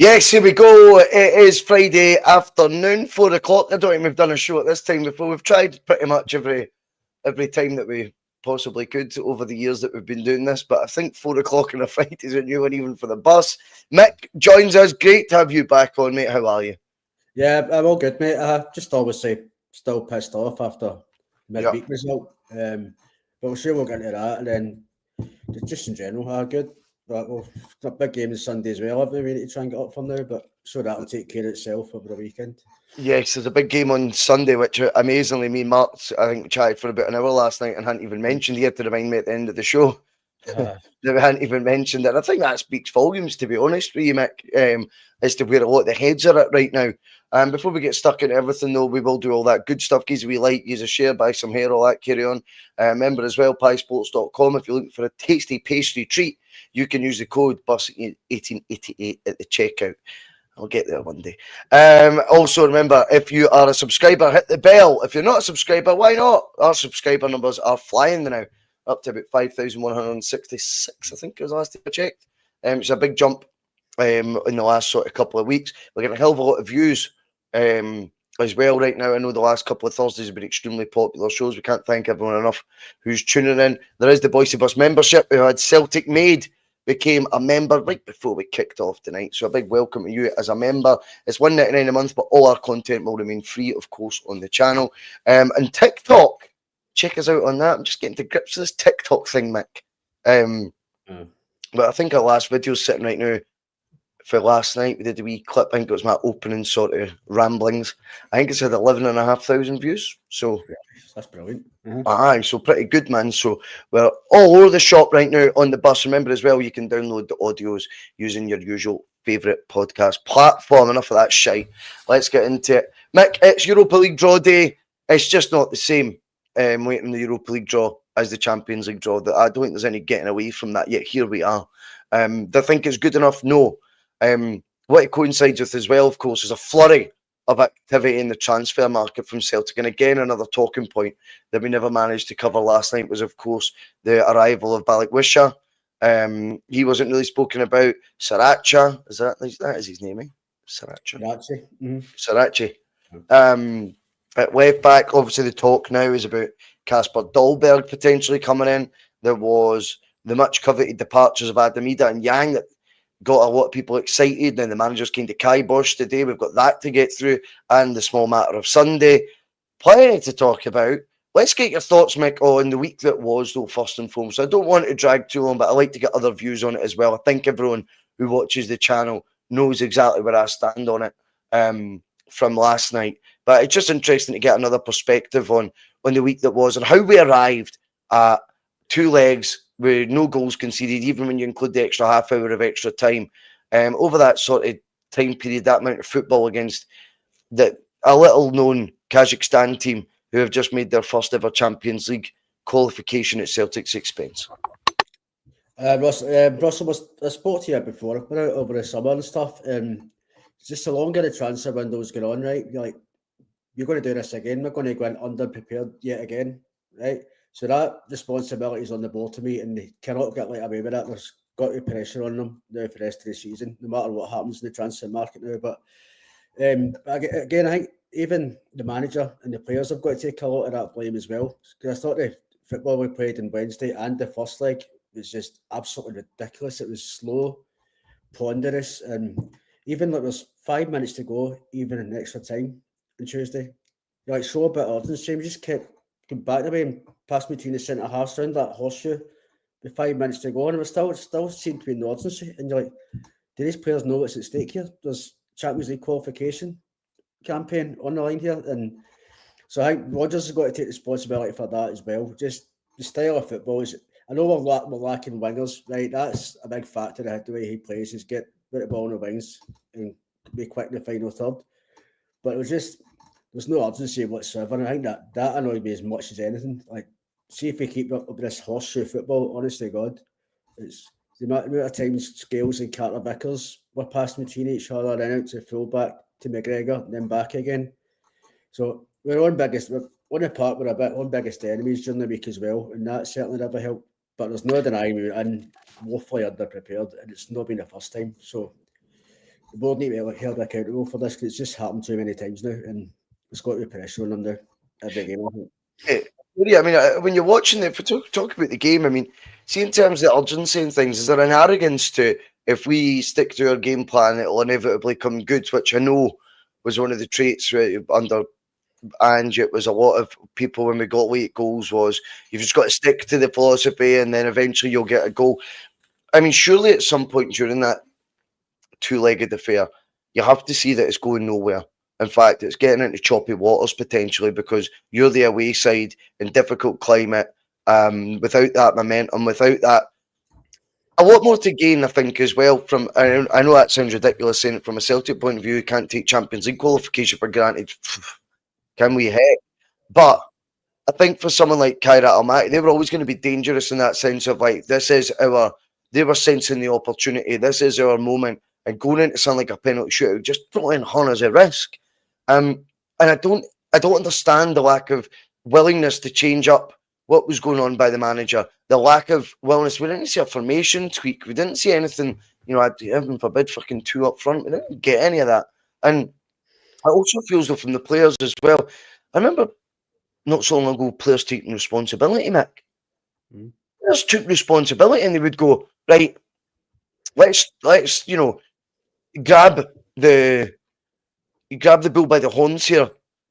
Yes, here we go. It is Friday afternoon, 4 o'clock. I don't think we've done a show at this time before. We've tried pretty much every time that we possibly could over the years that we've been doing this, but I think 4 o'clock on a Friday is a new one even for the bus. Mick joins us. Great to have you back on, mate. How are you? Yeah, I'm all good, mate. Just obviously still pissed off after midweek result. But we're sure we'll get into that. And then just in general, good. But well, it's a big game on Sunday as well. We need to try and get up for now, but sure that'll take care of itself over the weekend. Yes, there's a big game on Sunday, which amazingly me and Mark, I think we chatted for about an hour last night and hadn't even mentioned here to remind me at the end of the show. That we hadn't even mentioned it. I think that speaks volumes, to be honest with you, Mick, as to where a lot of the heads are at right now. Before we get stuck into everything, though, we will do all that good stuff. Gives we like, use a share, buy some hair, all that, carry on. Remember as well, piesports.com. If you're looking for a tasty pastry treat, you can use the code BUS1888 at the checkout. I'll get there one day. Also, remember, if you are a subscriber, hit the bell. If you're not a subscriber, why not? Our subscriber numbers are flying now, up to about 5,166, I think it was last time I checked. It's a big jump in the last sort of couple of weeks. We're getting a hell of a lot of views as well right now. I know the last couple of Thursdays have been extremely popular shows. We can't thank everyone enough who's tuning in. There is the the.bhoycie.bus membership. We had Celtic Made became a member right before we kicked off tonight. So a big welcome to you as a member. It's $1.99 a month, but all our content will remain free, of course, on the channel. And TikTok, check us out on that. I'm just getting to grips with this TikTok thing, Mick. But I think our last video is sitting right now for last night. We did a wee clip. I think it was my opening sort of ramblings. I think it's had 11,500 views. So that's brilliant. Aye, so pretty good, man. So we're all over the shop right now on the bus. Remember as well, you can download the audios using your usual favourite podcast platform. Enough of that shite. Let's get into it. Mick, it's Europa League draw day. It's just not the same waiting the Europa League draw as the Champions League draw. I don't think there's any getting away from that yet. Here we are. Do I think it's good enough? No. What it coincides with as well, of course, is a flurry of activity in the transfer market from Celtic. And again, another talking point that we never managed to cover last night was, of course, the arrival of Bustalgia. He wasn't really spoken about. Sriracha, is that his name, eh? Sriracha. Sriracha. At left back, obviously the talk now is about Kasper Dolberg potentially coming in. There was the much coveted departures of Adamida and Yang that got a lot of people excited. Then the managers came to kibosh today. We've got that to get through, and the small matter of Sunday. Plenty to talk about. Let's get your thoughts, Mick, on the week that was, though, first and foremost. I don't want to drag too long, but I like to get other views on it as well. I think everyone who watches the channel knows exactly where I stand on it from last night. But it's just interesting to get another perspective on the week that was and how we arrived at 2 legs with no goals conceded, even when you include the extra half hour of extra time. Over that sort of time period, that amount of football against a little-known Kazakhstan team who have just made their first ever Champions League qualification at Celtic's expense. Russell, I spoke to you before about over the summer and stuff. It's just the longer the transfer window's going on, right? You're like, you're going to do this again. We're going to go in underprepared yet again, right? So that responsibility is on the board to me, and they cannot get let away with that. There's got to be pressure on them now for the rest of the season, no matter what happens in the transfer market now. But again, I think even the manager and the players have got to take a lot of that blame as well. Because I thought the football we played on Wednesday and the first leg was just absolutely ridiculous. It was slow, ponderous, and even like there's 5 minutes to go, even in extra time on Tuesday. You're like, show a bit of urgency. We just kept going back the way and passed between the centre halves around that horseshoe with 5 minutes to go, and it still seemed to be no urgency. And you're like, do these players know what's at stake here? There's Champions League qualification campaign on the line here, and so I think Rodgers has got to take responsibility for that as well. Just the style of football is. I know we're lacking wingers, right? That's a big factor. The way he plays is get the ball on the wings and be quick in the final third. But it was just there's no urgency whatsoever. And I think that annoyed me as much as anything. Like, see if we keep up with this horseshoe football. Honestly, God, it's the amount of times Scales and Carter Vickers were passing between each other, then out to fullback to McGregor, and then back again. So we're on the part we're a bit on biggest enemies during the week as well, and that certainly never helped. But there's no denying we were woefully underprepared, and it's not been the first time. So the board need to be held accountable for this because it's just happened too many times now, and it's got to be pressure on them now every game. I think. Yeah, I mean, when you're watching it, if we talk about the game, I mean, see, in terms of the urgency and things, is there an arrogance to if we stick to our game plan, it'll inevitably come good, which I know was one of the traits under Ange. It was a lot of people when we got late goals was you've just got to stick to the philosophy and then eventually you'll get a goal. I mean, surely at some point during that two-legged affair, you have to see that it's going nowhere. In fact, it's getting into choppy waters potentially because you're the away side in difficult climate. Without that momentum, without that, a lot more to gain, I think, as well. From I know that sounds ridiculous saying it from a Celtic point of view. You can't take Champions League qualification for granted. Can we? Heck, but I think for someone like Kyra Almaty, they were always going to be dangerous in that sense of like this is our. They were sensing the opportunity. This is our moment, and going into something like a penalty shootout, just throwing her as a risk. And I don't understand the lack of willingness to change up what was going on by the manager. The lack of willingness. We didn't see a formation tweak. We didn't see anything. You know, heaven forbid, fucking two up front. We didn't get any of that. And I also feel as though from the players as well. I remember not so long ago, players taking responsibility, Mick. Players took responsibility and they would go, right, let's grab the bull by the horns here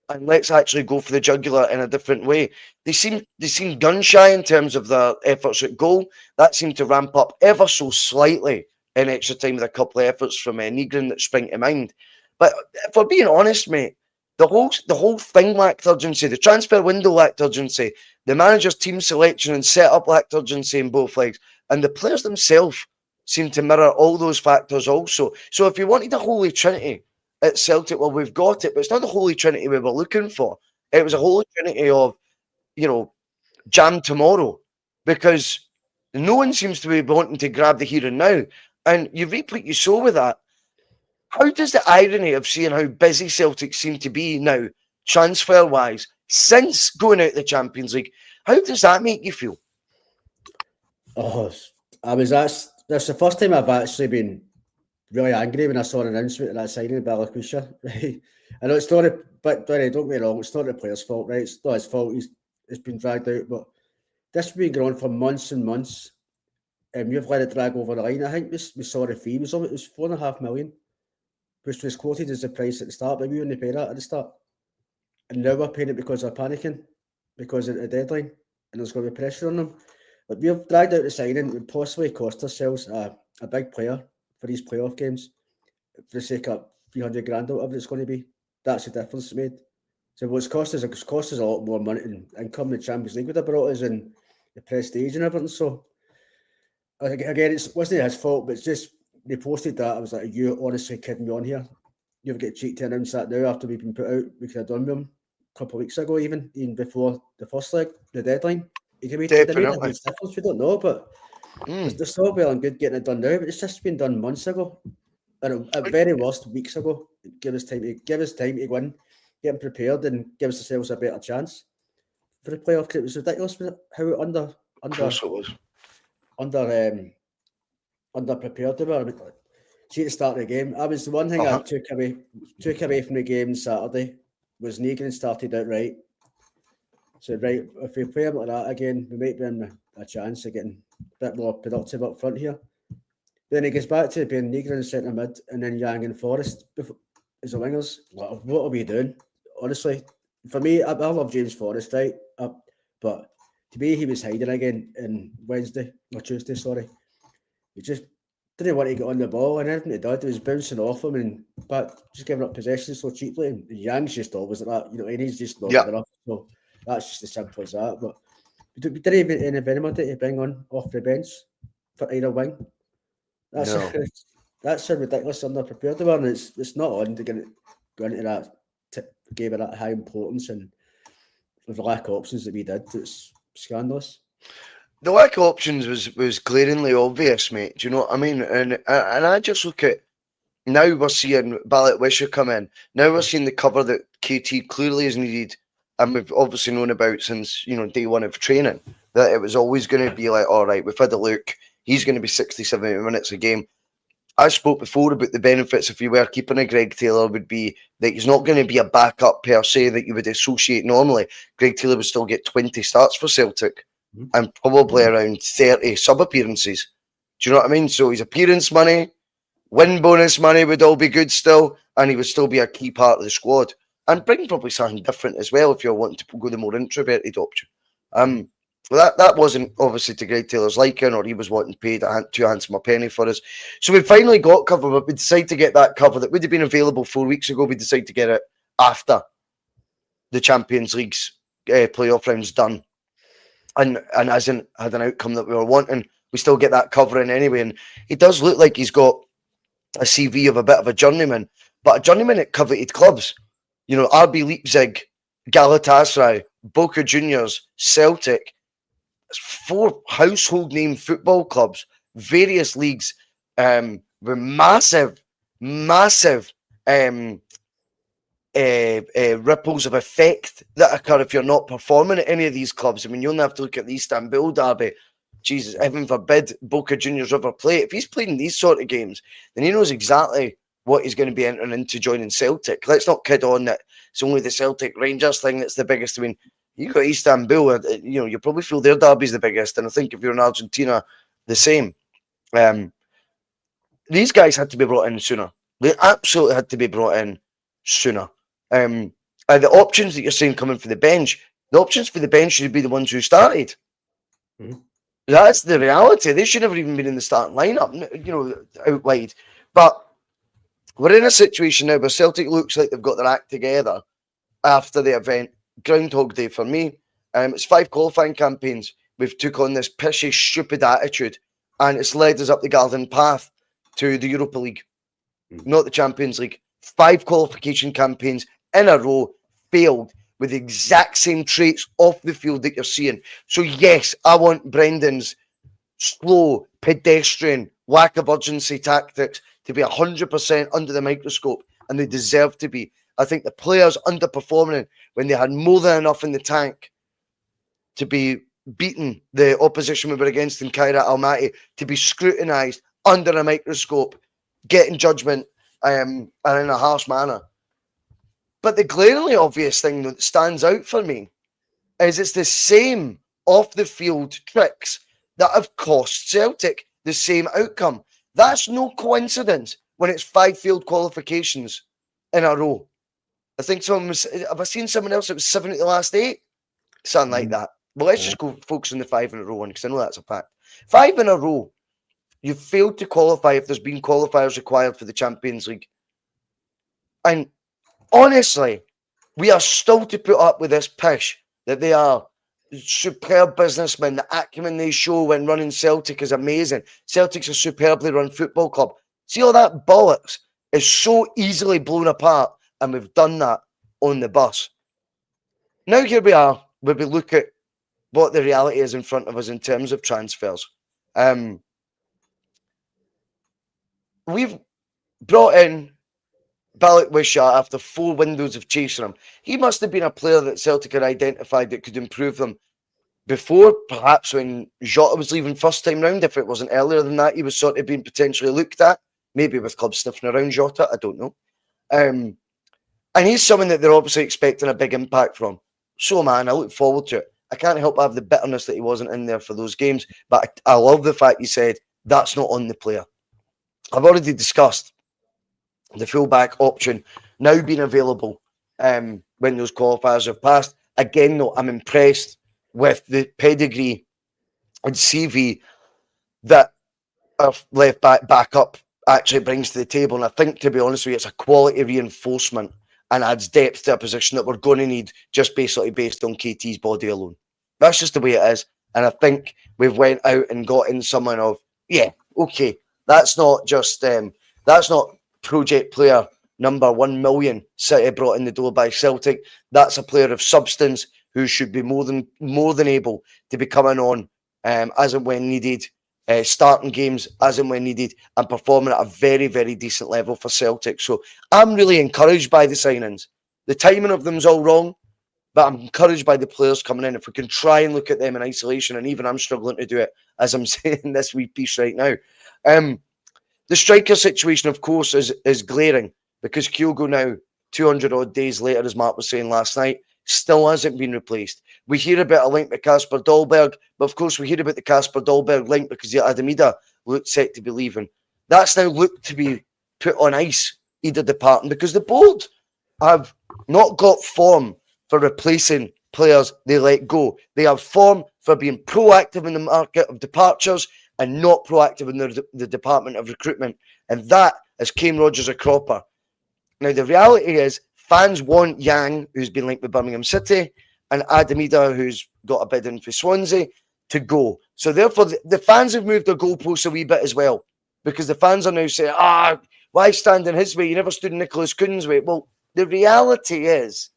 and let's actually go for the jugular in a different way. They seem gun shy in terms of their efforts at goal. That seemed to ramp up ever so slightly in extra time with a couple of efforts from Nygren that spring to mind. But if we're being honest, mate, the whole thing lacked urgency. The transfer window lacked urgency. The manager's team selection and setup lacked urgency in both legs. And the players themselves seem to mirror all those factors also. So if you wanted a holy trinity at Celtic, well, we've got it, but it's not the holy trinity we were looking for. It was a holy trinity of, jam tomorrow, because no one seems to be wanting to grab the here and now. And you reap what you sow with that. How does the irony of seeing how busy Celtic seem to be now, transfer-wise, since going out the Champions League, how does that make you feel? Oh, that's the first time I've actually been really angry when I saw an announcement of that signing of Bustalgia, right? I know it's not but don't get me wrong, it's not the player's fault, right? It's not his fault, it's been dragged out, but this has been going on for months and months, and we've let it drag over the line. I think we saw the fee, it was $4.5 million, which was quoted as the price at the start, but we wouldn't pay that at the start. And now we're paying it because they're panicking, because of the deadline, and there's going to be pressure on them. But we've dragged out the signing, we possibly cost ourselves a big player for these playoff games for the sake of 300 grand or whatever it's going to be. That's the difference it's made. So what's cost us a lot more money and come the Champions League would have brought us in the prestige and everything. So again, it wasn't his fault, but it's just they posted that. I was like, are you honestly kidding me on here? You've got cheek to announce that now after we've been put out. We could have done them a couple of weeks ago, even before the first leg, the deadline. It could be definitely. We don't know, but they're still well and good getting it done now. But it's just been done months ago, and at very worst weeks ago. Give us time to go in, get them prepared, and give ourselves a better chance for the playoff. It was ridiculous how under prepared they were. I mean, see at the start of the game, I was the one thing I took away from the game Saturday was Nygren started out right. So right, if we play him like that again, we might be in a chance of getting a bit more productive up front here. Then he gets back to being Nygren in centre mid, and then Yang and Forrest as the wingers. What are we doing? Honestly, for me, I love James Forrest, right? But to me, he was hiding again on Tuesday. Sorry, he just didn't want to get on the ball, and everything he did was bouncing off him and just giving up possession so cheaply. And Yang's just always like that, and he's just not good enough. So that's just as simple as that. But we didn't even have anybody to bring on off the bench for either wing. That's so ridiculous. Underprepared they were, and it's not on to go into that game of that high importance, and with the lack of options that we did, it's scandalous. The lack of options was glaringly obvious, mate. Do you know what I mean? And I just look at now we're seeing Bhoycie come in. Now we're seeing the cover that KT clearly is needed, and we've obviously known about since day one of training that it was always going to be like, all right, we've had a look. He's going to be 60, 70 minutes a game. I spoke before about the benefits if you were keeping a Greg Taylor would be that he's not going to be a backup per se that you would associate normally. Greg Taylor would still get 20 starts for Celtic and probably around 30 sub-appearances. Do you know what I mean? So his appearance money, win bonus money would all be good still, and he would still be a key part of the squad. And bring probably something different as well if you're wanting to go the more introverted option. Well, that wasn't obviously to Greg Taylor's liking, or he was wanting paid too handsome a penny for us. So we finally got cover, but we decided to get that cover that would have been available 4 weeks ago. We decided to get it after the Champions League's playoff rounds done. And hasn't had an outcome that we were wanting. We still get that covering anyway. And he does look like he's got a CV of a bit of a journeyman, but a journeyman at coveted clubs. You know, RB Leipzig, Galatasaray, Boca Juniors, Celtic. 4 household name football clubs, various leagues, with massive ripples of effect that occur if you're not performing at any of these clubs. I mean, you only have to look at the Istanbul derby. Jesus, heaven forbid Boca Juniors ever play. If he's playing these sort of games, then he knows exactly what he's going to be entering into joining Celtic. Let's not kid on that it's only the Celtic Rangers thing that's the biggest. I mean, you got Istanbul, you know, you probably feel their derby's the biggest, and I think if you're in Argentina, the same. These guys had to be brought in sooner. They absolutely had to be brought in sooner. And the options that you're saying coming for the bench, the options for the bench should be the ones who started. That's the reality. They should have even been in the starting lineup, you know, out wide. But we're in a situation now where Celtic looks like they've got their act together after the event. Groundhog Day for me. It's 5 qualifying campaigns. We've took on this pishy, stupid attitude, and it's led us up the garden path to the Europa League, not the Champions League. 5 qualification campaigns in a row failed with the exact same traits off the field that you're seeing. So yes, I want Brendan's slow, pedestrian, lack of urgency tactics to be 100% under the microscope, and they deserve to be. I think the players underperforming when they had more than enough in the tank to be beating the opposition we were against in Kairat Almaty, to be scrutinised under a microscope, getting judgment and in a harsh manner. But the glaringly obvious thing that stands out for me is it's the same off-the-field tricks that have cost Celtic the same outcome. That's no coincidence when it's 5 failed qualifications in a row. I think have I seen someone else that was 7 at the last 8? Something like that. Well, let's just go focus on the 5 in a row one, because I know that's a fact. 5 in a row. You've failed to qualify if there's been qualifiers required for the Champions League. And honestly, we are still to put up with this pish that they are superb businessmen. The acumen they show when running Celtic is amazing. Celtic's a superbly run football club. See, all that bollocks is so easily blown apart, and we've done that on the bus. Now here we are, where we look at what the reality is in front of us in terms of transfers. We've brought in Balak Wishaw after 4 windows of chasing him. He must have been a player that Celtic had identified that could improve them before, perhaps when Jota was leaving first time round. If it wasn't earlier than that, he was sort of being potentially looked at, maybe with clubs sniffing around Jota, I don't know. And he's someone that they're obviously expecting a big impact from. So, man, I look forward to it. I can't help but have the bitterness that he wasn't in there for those games, but I love the fact he said that's not on the player. I've already discussed the fullback option now being available when those qualifiers have passed. Again, though, I'm impressed with the pedigree and CV that our left back backup actually brings to the table. And I think, to be honest with you, it's a quality reinforcement and adds depth to a position that we're going to need just basically based on KT's body alone. That's just the way it is. And I think we've went out and got in someone of, yeah, okay, that's not just, that's not project player number 1 million City brought in the door by Celtic. That's a player of substance who should be more than able to be coming on as and when needed, starting games as and when needed, and performing at a very, very decent level for Celtic. So I'm really encouraged by the signings. The timing of them's all wrong, but I'm encouraged by the players coming in. If we can try and look at them in isolation, and even I'm struggling to do it as I'm saying this wee piece right now. The striker situation, of course, is glaring because Kyogo now, 200 odd days later, as Mark was saying last night, still hasn't been replaced. We hear about a link with Kasper Dolberg, but of course we hear about the Kasper Dolberg link because the Adamida looked set to be leaving. That's now looked to be put on ice, either departing, because the board have not got form for replacing players they let go. They have form for being proactive in the market of departures and not proactive in the department of recruitment. And that has Kane Rodgers a cropper. Now, the reality is fans want Yang, who's been linked with Birmingham City, and Adamida, who's got a bid in for Swansea, to go. So therefore, the fans have moved their goalposts a wee bit as well, because the fans are now saying, why stand in his way? You never stood in Nicholas Kuhn's way. Well, the reality is,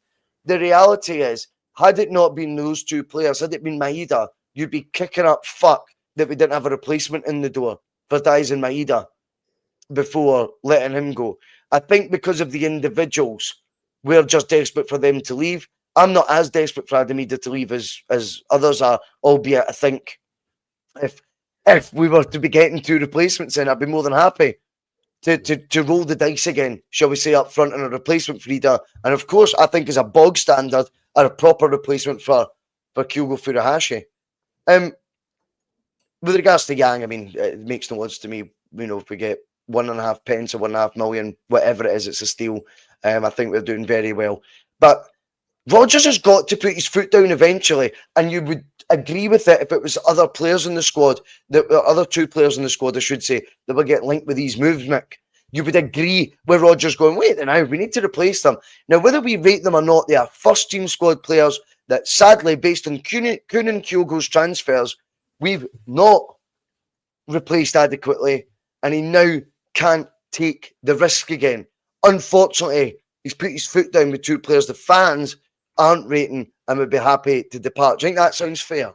had it not been those two players, had it been Maeda, you'd be kicking up fuck that we didn't have a replacement in the door for Dyson Maeda before letting him go. I think because of the individuals, we're just desperate for them to leave. I'm not as desperate for Adamida to leave as others are, albeit I think if we were to be getting two replacements in, I'd be more than happy to roll the dice again, shall we say, up front on a replacement for Ida. And of course, I think as a bog standard, a proper replacement for Kyogo Furuhashi. With regards to Yang, I mean, it makes no odds to me, if we get 1.5 pence or 1.5 million, whatever it is, it's a steal. I think we're doing very well. But Rodgers has got to put his foot down eventually, and you would agree with it if it was other players in the squad, other two players in the squad, I should say, that were getting linked with these moves, Mick. You would agree with Rodgers going, wait, now we need to replace them. Now, whether we rate them or not, they are first-team squad players that, sadly, based on Kuhn and Kyogo's transfers, we've not replaced adequately, and he now can't take the risk again. Unfortunately, he's put his foot down with two players the fans aren't rating and would be happy to depart. Do you think that sounds fair?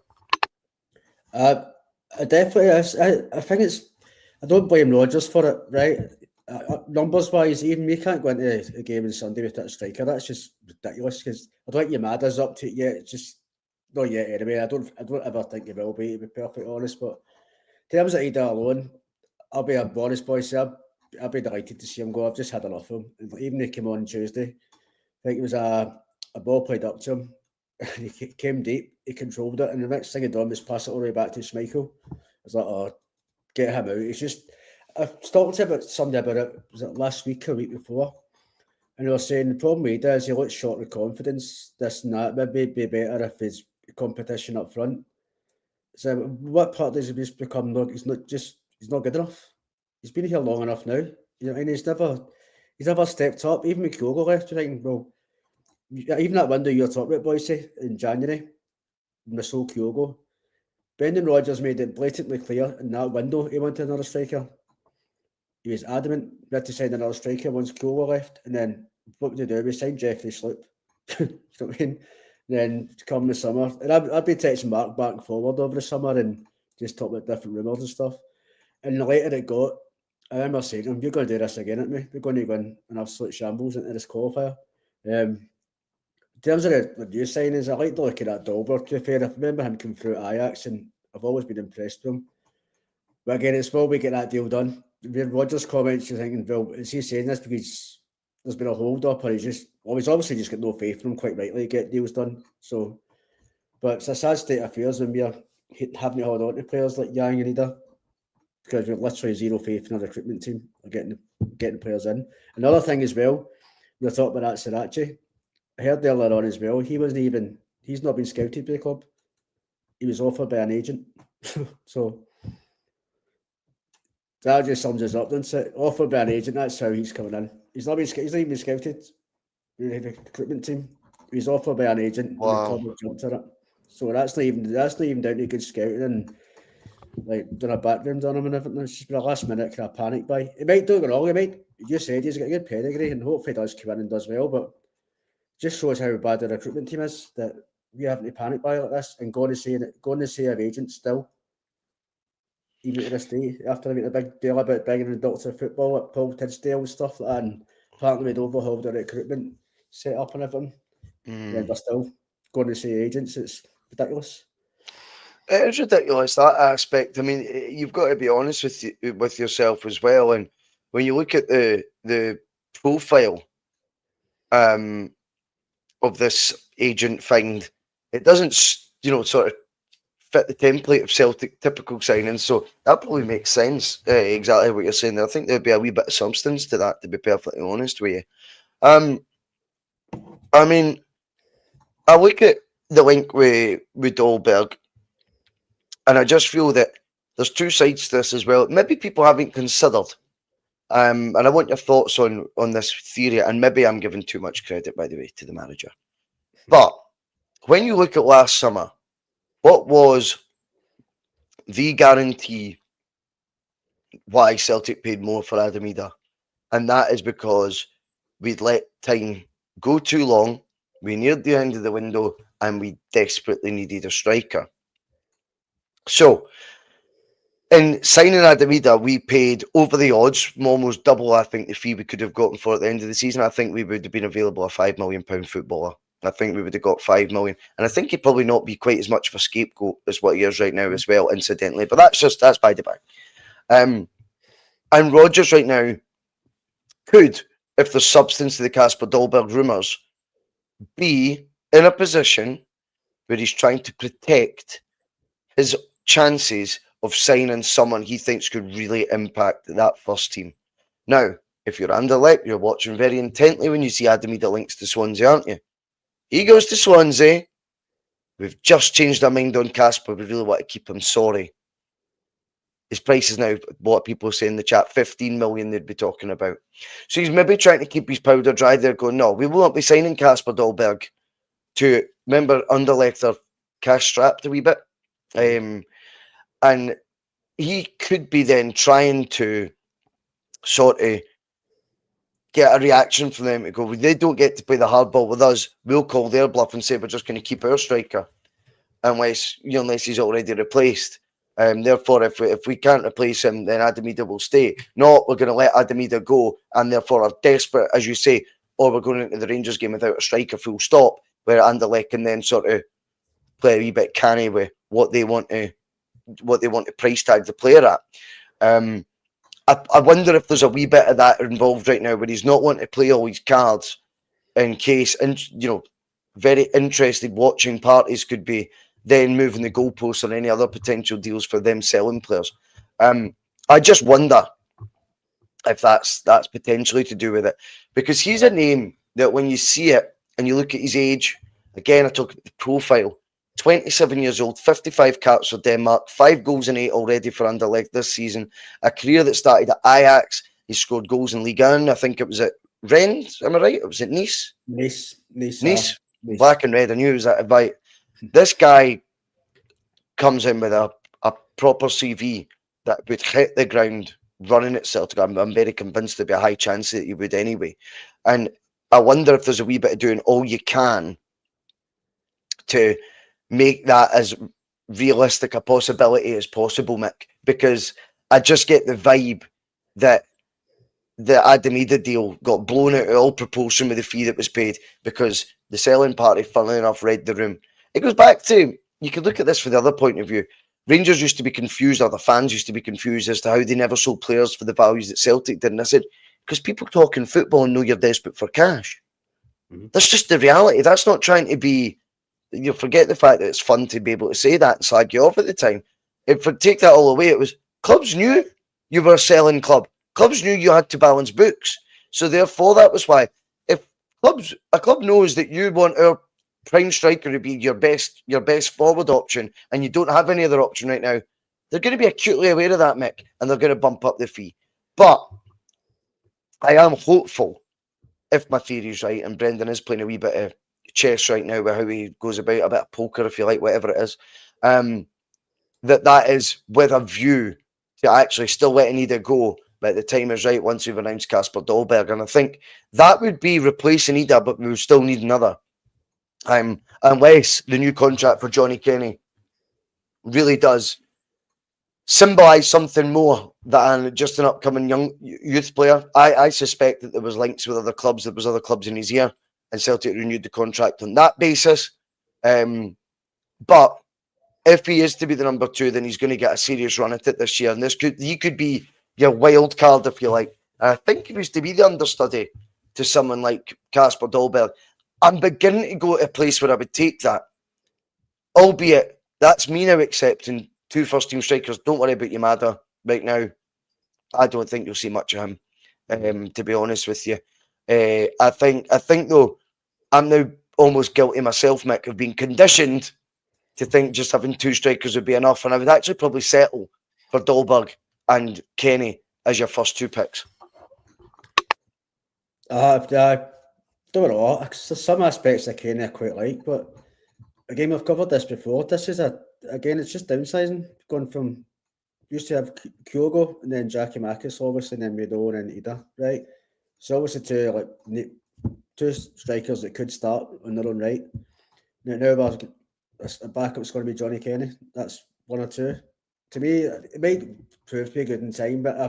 Definitely is. I think it's. I don't blame Rodgers for it, right? Numbers wise, even we can't go into a game on Sunday with that striker. That's just ridiculous because I don't think Yamada's up to it yet. It's just not yet anyway. I don't ever think he will be, to be perfectly honest. But in terms of Ida alone, I'll be a honest boy, sir. I'll be delighted to see him go. I've just had enough of him. Even he came on Tuesday. I think it was a ball played up to him. He came deep, he controlled it, and the next thing he done was pass it all the way back to Schmeichel. I was like, oh, get him out. It's just, I've talked to somebody about it, was it last week or week before? And they were saying the problem with him is he looks short of confidence, this and that. Maybe it'd be better if his competition up front. So what part does he just become? He's not good enough. He's been here long enough now. And he's never stepped up. Even with Kyogo left, you think, well, even that window you're talking about, Boycie, in January, Missile Kyogo, Brendan Rodgers made it blatantly clear in that window he wanted another striker. He was adamant we had to sign another striker once Kyogo left, and then what did we do? We signed Jeffrey Sloop. You know what I mean? Then come the summer, and I've been texting Mark back and forward over the summer and just talking about different rumours and stuff. And the later it got, I remember saying to him, "You're going to do this again at me. We're going to go in an absolute shambles into this qualifier." In terms of the new signings, I like to look at that Dolberg, to be fair. I remember him coming through at Ajax, and I've always been impressed with him. But again, it's will we get that deal done. Rodgers' comments, you're thinking, well, is he saying this because there's been a hold up, or he's obviously just got no faith in him, quite rightly, to get deals done. So, but it's a sad state of affairs when we're having to hold on to players like Yang and Ida, because we've literally zero faith in our recruitment team or getting players in. Another thing as well, we were talking about that Sriracha. I heard earlier on as well, he's not been scouted by the club. He was offered by an agent. So that just sums us up, doesn't it? Offered by an agent, that's how he's coming in. He's not even been scouted. The recruitment team. He's offered by an agent. Wow. And the club jumped at it. So that's not even down to good scouting and like doing a background on him and everything. It's just been a last minute kind of panic buy. He might do it wrong, you just said he's got a good pedigree and hopefully he does come in and does well, but just shows how bad the recruitment team is that we haven't to panic buy like this and going to say of agents still, even to this day, after I made a big deal about bringing the doctor of football at Paul Tidsdale and stuff like that, and apparently we'd overhauled the recruitment set up and everything. Then we're still going to say agents. It's ridiculous. It is ridiculous, that aspect. I mean, you've got to be honest with yourself as well. And when you look at the profile um, of this agent find, it doesn't, sort of fit the template of Celtic typical signings. So that probably makes sense, exactly what you're saying there. I think there'd be a wee bit of substance to that, to be perfectly honest with you. I mean, I look at the link with Dolberg, and I just feel that there's two sides to this as well. Maybe people haven't considered. And I want your thoughts on this theory. And maybe I'm giving too much credit, by the way, to the manager. But when you look at last summer, what was the guarantee why Celtic paid more for Adam Idah? And that is because we'd let time go too long. We neared the end of the window, and we desperately needed a striker. So, in signing Adam Idah, we paid over the odds, almost double, I think, the fee we could have gotten for at the end of the season. I think we would have been available a £5 million footballer. I think we would have got 5 million. And I think he'd probably not be quite as much of a scapegoat as what he is right now as well, incidentally. But that's by the by. And Rodgers right now could, if there's substance to the Kasper Dolberg rumours, be in a position where he's trying to protect his chances of signing someone he thinks could really impact that first team. Now, if you're Anderlecht, you're watching very intently when you see Adam Idah links to Swansea, aren't you? He goes to Swansea. We've just changed our mind on Kasper. We really want to keep him. Sorry. His price is now, what people say in the chat, 15 million they'd be talking about. So he's maybe trying to keep his powder dry there, going, no, we will not be signing Kasper Dolberg to, remember, Anderlecht are cash strapped a wee bit. And he could be then trying to sort of get a reaction from them to go, they don't get to play the hardball with us. We'll call their bluff and say we're just going to keep our striker unless he's already replaced. Therefore, if we can't replace him, then Adam Idah will stay. No, we're going to let Adam Idah go, and therefore are desperate, as you say, or we're going into the Rangers game without a striker, full stop, where Anderlecht can then sort of play a wee bit canny with what they want to price tag the player at. I wonder if there's a wee bit of that involved right now, where he's not wanting to play all his cards in case, and very interested watching parties could be then moving the goalposts or any other potential deals for them selling players. I just wonder if that's potentially to do with it, because he's a name that when you see it and you look at his age, again, I talk about the profile, 27 years old, 55 caps for Denmark, 5 goals and 8 already for Anderlecht this season, a career that started at Ajax. He scored goals in Ligue 1. I think it was at Rennes, am I right? It was at Nice? Nice. Black and red. I knew it was that right. This guy comes in with a proper CV that would hit the ground running at Celtic. I'm very convinced there'd be a high chance that he would anyway. And I wonder if there's a wee bit of doing all you can to make that as realistic a possibility as possible, Mick, because I just get the vibe that the Adam Idah deal got blown out of all proportion with the fee that was paid, because the selling party, funnily enough, read the room. It goes back to, you could look at this from the other point of view. Rangers used to be confused, or the fans used to be confused as to how they never sold players for the values that Celtic did. And I said, because people talking football and know you're desperate for cash. Mm-hmm. That's just the reality. That's not trying to be, you'll forget the fact that it's fun to be able to say that and slag you off at the time. If I take that all away, it was clubs knew you were a selling club. Clubs knew you had to balance books. So therefore, that was why. If a club knows that you want our prime striker to be your best forward option, and you don't have any other option right now, they're going to be acutely aware of that, Mick, and they're going to bump up the fee. But I am hopeful, if my theory is right, and Brendan is playing a wee bit of chess right now with how he goes about, a bit of poker, if you like, whatever it is, that is with a view to actually still letting Idah go, but the time is right once we've announced Kasper Dolberg. And I think that would be replacing Idah, but we would still need another. Unless the new contract for Johnny Kenny really does symbolise something more than just an upcoming young youth player. I suspect that there was links with other clubs. There was other clubs in his ear, and Celtic renewed the contract on that basis. But if he is to be the number 2, then he's going to get a serious run at it this year. And he could be your wild card, if you like. And I think if he was to be the understudy to someone like Kasper Dolberg, I'm beginning to go to a place where I would take that. Albeit, that's me now accepting 2 first-team strikers. Don't worry about Yamada right now. I don't think you'll see much of him, to be honest with you. I think though, I'm now almost guilty myself, Mick, of being conditioned to think just having 2 strikers would be enough. And I would actually probably settle for Dolberg and Kenny as your first 2 picks. Don't know. There's some aspects of Kenny I quite like, but again, we've covered this before. This is it's just downsizing. Going from, used to have Kyogo and then Jackie Makis, obviously, and then Meadow and then Ida, right? So obviously 2 strikers that could start on their own right. Now a backup's going to be Johnny Kenny. That's 1 or 2. To me, it might prove to be good in time, but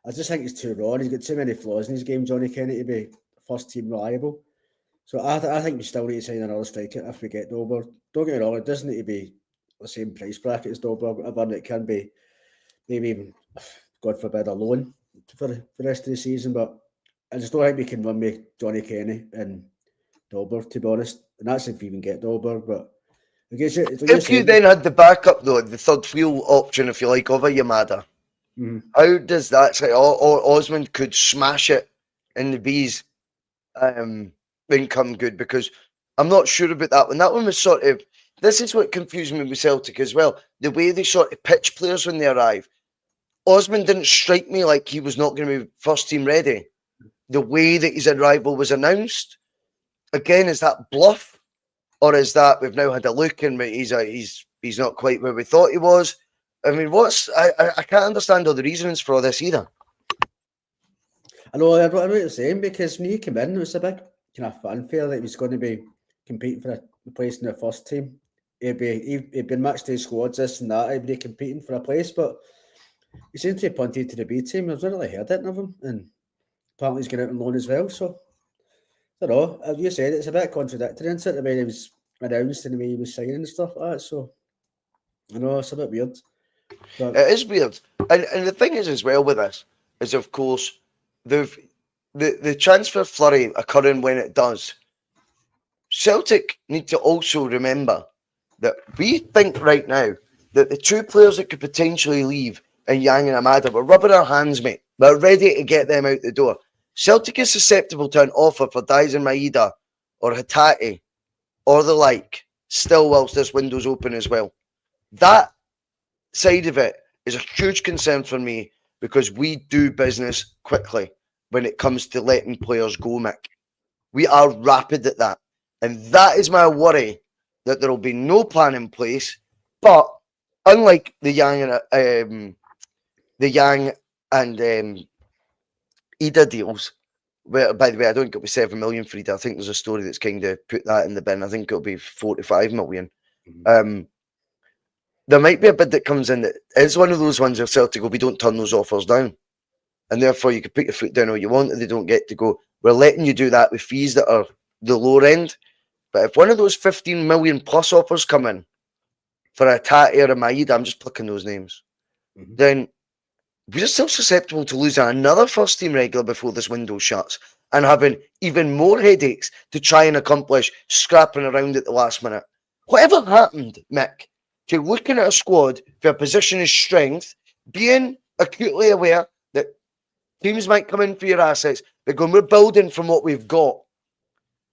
I just think he's too raw. He's got too many flaws in his game, Johnny Kenny, to be first team reliable. So I think we still need to sign another striker if we get Dolberg. Don't get me wrong, it doesn't need to be the same price bracket as Dolberg, whatever. It can be maybe even, God forbid, a loan for the rest of the season. But I just don't think we can run with Johnny Kenny and Dolberg, to be honest. And that's if we even get Dolberg. But if you then had the backup, though, the third wheel option, if you like, of a Yamada, how does that say? Or Osmond could smash it in the B's income good, because I'm not sure about that one. That one was sort of, this is what confused me with Celtic as well. The way they sort of pitch players when they arrive. Osmond didn't strike me like he was not going to be first team ready. The way that his arrival was announced, again, is that bluff? Or is that we've now had a look and he's not quite where we thought he was? I mean, I can't understand all the reasons for all this either. I know what you're saying, because when he came in, it was a big kind of fanfare that he was going to be competing for a place in the first team. He'd been matched to his squads, this and that. He'd be competing for a place, but he seems to have punted to the B team. I've not really heard it of him, and apparently he's going out on loan as well. So I don't know. As you said, it's a bit contradictory, isn't it? The way he was announced and the way he was signing and stuff like that. So I know it's a bit weird. But it is weird, and the thing is as well with this is, of course, the transfer flurry occurring when it does. Celtic need to also remember that we think right now that the 2 players that could potentially leave in Yang and Amada, we're rubbing our hands, mate. We're ready to get them out the door. Celtic is susceptible to an offer for Daisen Maeda or Hatate or the like, still whilst this window's open as well. That side of it is a huge concern for me, because we do business quickly when it comes to letting players go, Mick. We are rapid at that. And that is my worry, that there will be no plan in place. But unlike the Yang and Ida deals, where, by the way, I don't think it'll be 7 million for Ida. I think there's a story that's kind of put that in the bin. I think it'll be 4 to 5 million. There might be a bid that comes in that is one of those ones where Celtic go, we don't turn those offers down. And therefore you can put your foot down all you want and they don't get to go. We're letting you do that with fees that are the lower end. But if one of those 15 million plus offers come in for a Tati or a Maeda, I'm just plucking those names, then we're still susceptible to losing another first team regular before this window shuts and having even more headaches to try and accomplish scrapping around at the last minute. Whatever happened, Mick, to looking at a squad for a position of strength, being acutely aware that teams might come in for your assets, but going, we're building from what we've got.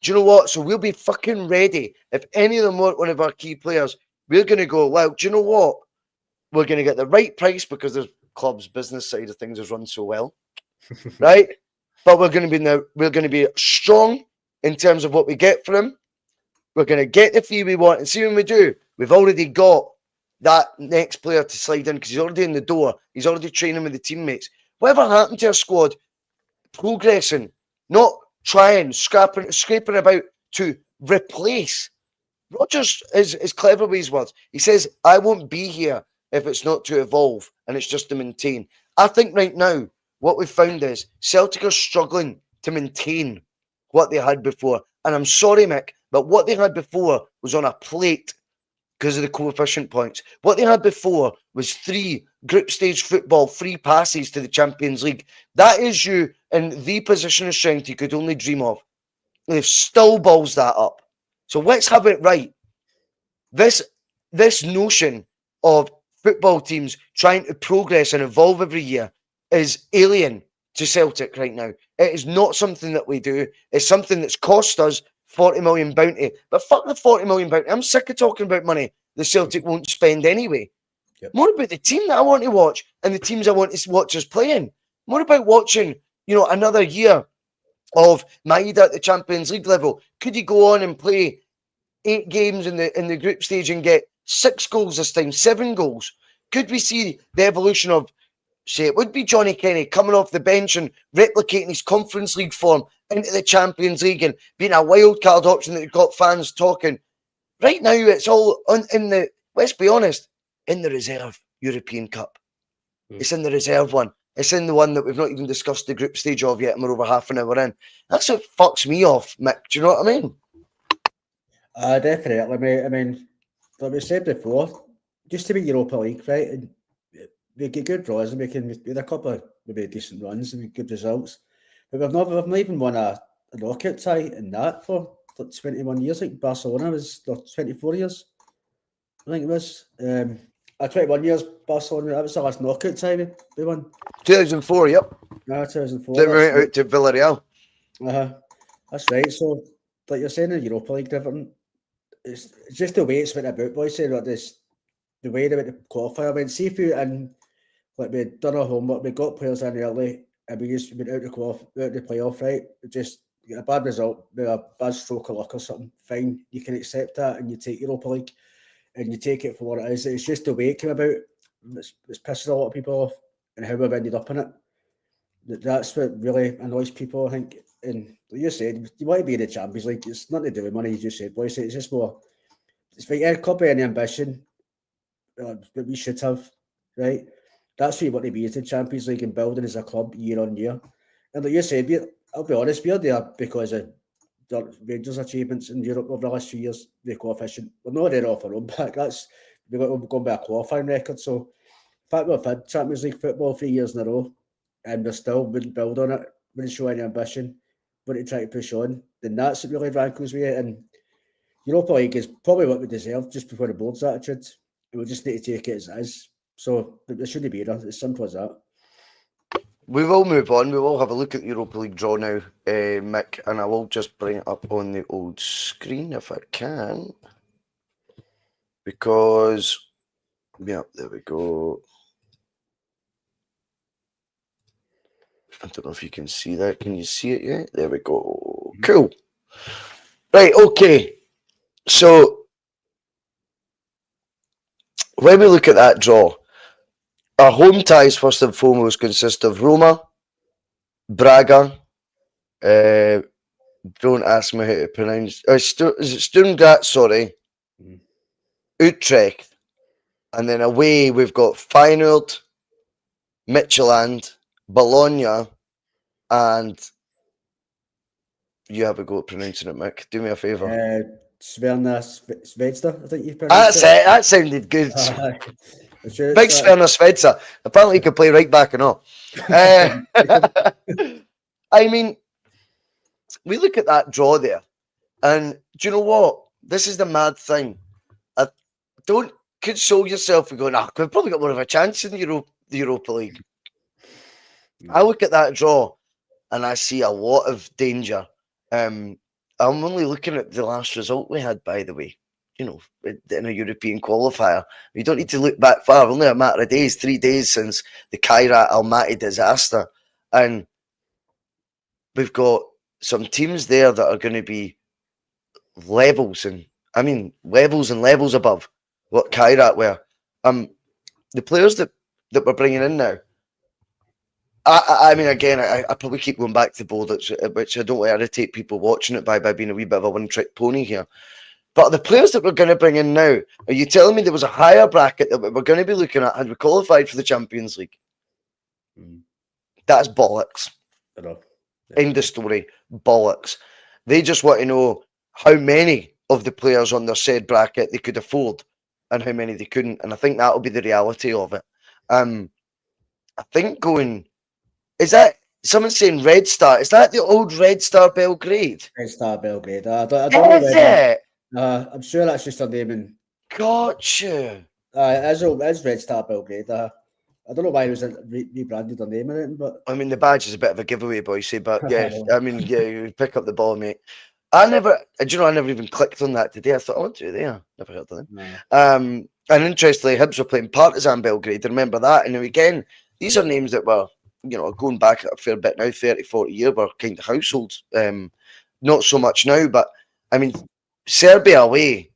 Do you know what? So we'll be fucking ready. If any of them want one of our key players, we're going to go, well, do you know what? We're going to get the right price because the club's business side of things has run so well, right? But we're going to be strong in terms of what we get for him. We're going to get the fee we want, and see when we do. We've already got that next player to slide in because he's already in the door. He's already training with the teammates. Whatever happened to our squad? Progressing, not trying, scraping about to replace. Rodgers is clever with his words. He says, I won't be here if it's not to evolve and it's just to maintain. I think right now, what we've found is Celtic are struggling to maintain what they had before. And I'm sorry, Mick, but what they had before was on a plate. because of the coefficient points. What they had before was 3 group stage football, 3 passes to the Champions League. That is you in the position of strength you could only dream of. They've still balls that up. So let's have it right. This notion of football teams trying to progress and evolve every year is alien to Celtic right now. It is not something that we do. It's something that's cost us 40 million bounty. But fuck the 40 million bounty. I'm sick of talking about money the Celtic won't spend anyway. Yep. More about the team that I want to watch and the teams I want to watch us playing. More about watching, another year of Maeda at the Champions League level. Could he go on and play 8 games in the group stage and get 6 goals this time, 7 goals? Could we see the evolution of, say, it would be Johnny Kenny coming off the bench and replicating his Conference League form into the Champions League and being a wild card option that got fans talking? Right now, it's all in the, let's be honest, in the reserve European Cup. It's in the reserve one. It's in the one that we've not even discussed the group stage of yet, and we're over half an hour in. That's what fucks me off, Mick. Do you know what I mean? Definitely, mate. I mean, like we said before, just to be Europa League, right? And we get good draws and we had a couple of maybe decent runs and good results. But we've not even won a knockout tie in that for like 21 years. Like Barcelona was 24 years, I think it was. 21 years Barcelona. That was the last knockout tie we won. 2004, yep. 2004. Then we went out to Villarreal. That's right. So, like you're saying, in Europa League, different. It's just the way it's went about, boys. Saying like this, the way they went to qualify. I mean, see if you and like we'd done our homework, we got players in early, and we went out to playoff, right? Just get a bad result, maybe a bad stroke of luck or something. Fine, you can accept that, and you take Europa League, and you take it for what it is. It's just the way it came about. It's pissing a lot of people off, and how we've ended up in it. That's what really annoys people, I think. And like you said, you want to be in the Champions League. It's nothing to do with money, you just said, boys. It's just more. It's like a club any ambition that we should have, right? That's what you want to be, is the Champions League and building as a club year on year. And like you said, I'll be honest, we're there because of the Rangers' achievements in Europe over the last few years, the coefficient. We're not there off our own back. We're going by a qualifying record. So, in fact, we've had Champions League football 3 years in a row, and we still wouldn't build on it, wouldn't show any ambition, wouldn't try to push on. Then that's what really rankles me. And Europa League is probably what we deserve just before the board's attitude. And we just need to take it as it is. So there shouldn't be there. It's simple as that. We will move on. We will have a look at the Europa League draw now, Mick, and I will just bring it up on the old screen if I can. Because, yeah, there we go. I don't know if you can see that. Can you see it yet? There we go. Cool. Right, okay. So, when we look at that draw, our home ties, first and foremost, consist of Roma, Braga, don't ask me how to pronounce, is it Sturm Graz, sorry, Utrecht, and then away we've got Feyenoord, Midtjylland, Bologna, and you have a go at pronouncing it, Mick. Do me a favour. Sverna Svedsta, I think you pronounced That's it. That sounded good. Big Sverna Svedsa. Apparently he could play right back and all. I mean, we look at that draw there, and do you know what? This is the mad thing. Don't console yourself with going, we've probably got more of a chance in the Europa League. I look at that draw, and I see a lot of danger. I'm only looking at the last result we had, by the way. In a European qualifier. You don't need to look back far. Only a matter of days, 3 days since the Kairat Almaty disaster. And we've got some teams there that are going to be levels and levels above what Kairat were. The players that we're bringing in now, I mean, again, I probably keep going back to the board, which I don't want to irritate people watching it by being a wee bit of a one-trick pony here. But the players that we're going to bring in now, are you telling me there was a higher bracket that we're going to be looking at had we qualified for the Champions League? That's bollocks. End of story. Bollocks. They just want to know how many of the players on their said bracket they could afford and how many they couldn't. And I think that'll be the reality of it. I think is that someone saying Red Star? Is that the old Red Star Belgrade? Red Star Belgrade. I don't know Is it? I'm sure that's just a name. Gotcha. It's Red Star Belgrade. I don't know why it was rebranded their name or anything, but I mean, the badge is a bit of a giveaway, Boycie, but yeah, I mean, yeah, you pick up the ball, mate. I never even clicked on that today. I thought, oh, do there? Never heard of them. no. And interestingly, Hibs were playing Partizan Belgrade. Remember that? And again, these are names that were, going back a fair bit now, 30, 40 years, were kind of households. Not so much now, but I mean, Serbia away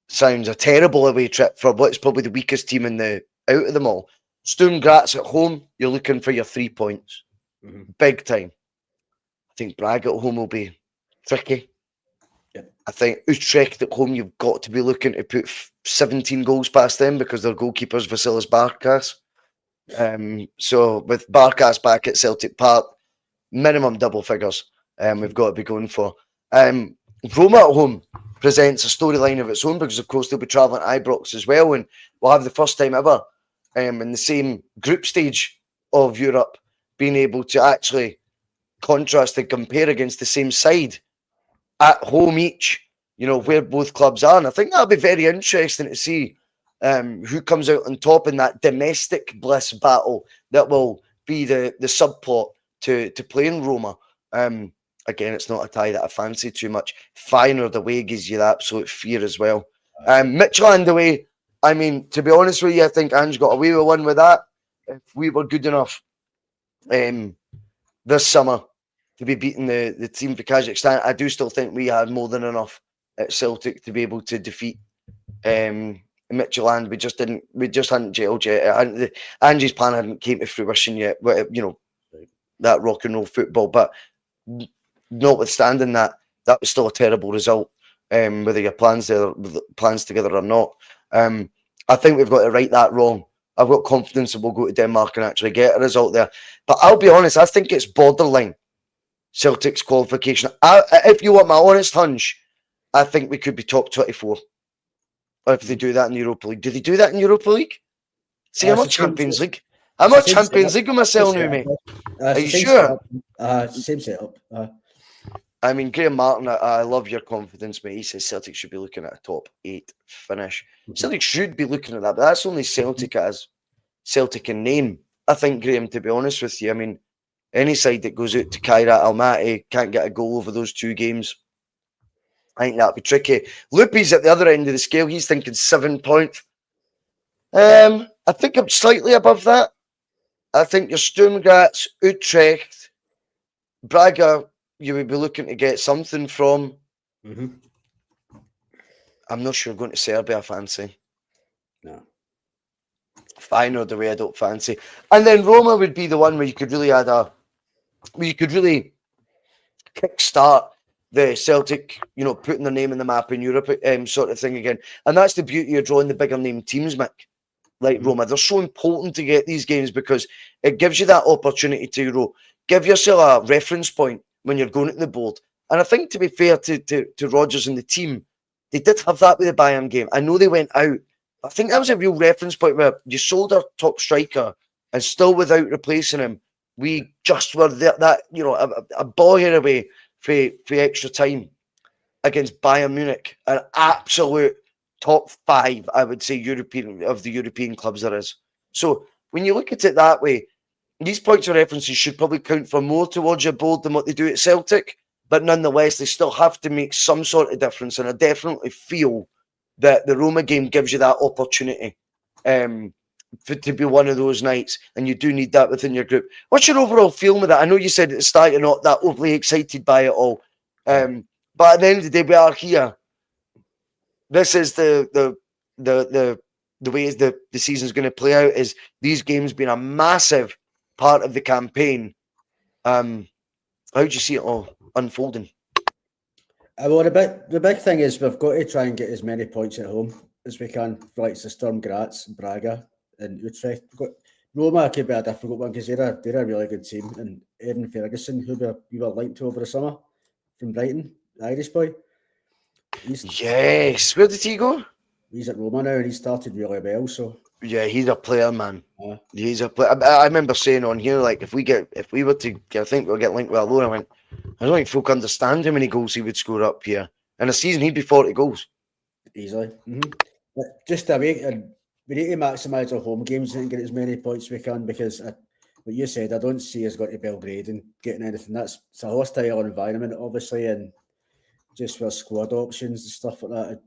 sounds a terrible away trip for what's probably the weakest team out of them all. Sturm Graz at home, you're looking for your 3 points. Big time. I think Braga at home will be tricky. Yep. I think Utrecht at home, you've got to be looking to put 17 goals past them because their goalkeeper's Vasilis Barkas. So with Barkas back at Celtic Park, minimum double figures we've got to be going for. Roma at home presents a storyline of its own because, of course, they'll be travelling to Ibrox as well, and we'll have the first time ever in the same group stage of Europe being able to actually contrast and compare against the same side at home each, where both clubs are. And I think that'll be very interesting to see who comes out on top in that domestic bliss battle that will be the subplot to playing Roma. Again, it's not a tie that I fancy too much. Feyenoord away gives you the absolute fear as well. Midtjylland away, I mean, to be honest with you, I think Ange got away with one with that. If we were good enough this summer to be beating the team for Kazakhstan, I do still think we had more than enough at Celtic to be able to defeat Midtjylland. We just hadn't gelled yet. Ange's plan hadn't came to fruition yet. That rock and roll football. But notwithstanding that was still a terrible result. Whether your plans together or not. I think we've got to right that wrong. I've got confidence that we'll go to Denmark and actually get a result there. But I'll be honest, I think it's borderline Celtic's qualification. If you want my honest hunch, I think we could be top 24 if they do that in the Europa League. Do they do that in Europa League? See, I'm not Champions League. I'm not Champions League with myself now, mate. Are you sure? Same setup. I mean, Graham Martin, I love your confidence, mate. He says Celtic should be looking at a top 8 finish. Celtic should be looking at that, but that's only Celtic as Celtic in name. I think, Graham, to be honest with you, I mean, any side that goes out to Kairat Almaty can't get a goal over those 2 games. I think that'll be tricky. Loopy's at the other end of the scale. He's thinking 7 points. I think I'm slightly above that. I think your Sturm Graz, Utrecht, Braga, you would be looking to get something from. I'm not sure going to Serbia, I fancy. No. Feyenoord the way I don't fancy. And then Roma would be the one where you could really kickstart the Celtic, putting their name in the map in Europe sort of thing again. And that's the beauty of drawing the bigger name teams, Mick, like Roma. They're so important to get these games because it gives you that opportunity to give yourself a reference point when you're going at the board. And I think, to be fair to Rodgers and the team, they did have that with the Bayern game. I know they went out. I think that was a real reference point where you sold our top striker and still without replacing him, we just were a ball hair away for extra time against Bayern Munich, an absolute top 5, I would say, European clubs there is. So when you look at it that way, these points of references should probably count for more towards your board than what they do at Celtic, but nonetheless, they still have to make some sort of difference, and I definitely feel that the Roma game gives you that opportunity to be one of those nights, and you do need that within your group. What's your overall feeling with that? I know you said at the start you're not that overly excited by it all, but at the end of the day, we are here. This is the way the season's going to play out. Is these games being a massive part of the campaign? How do you see it all unfolding? Well, the big thing is we've got to try and get as many points at home as we can, like Sturm Graz, Braga, and Utrecht. Roma could be a difficult one because they're a really good team, and Evan Ferguson, who we were linked to over the summer from Brighton, the Irish boy. Yes, where did he go? he's at Roma now and he started really well. So yeah, he's a player, man. He's a player. I remember saying on here, like, if we were to, I think we'll get linked with a loan. I went, I don't think folk understand how many goals he would score up here. In a season, he'd be 40 goals. Easily. But just a week, and we need to maximise our home games and get as many points as we can because, like you said, I don't see us going to Belgrade and getting anything. It's a hostile environment, obviously, and just with squad options and stuff like that.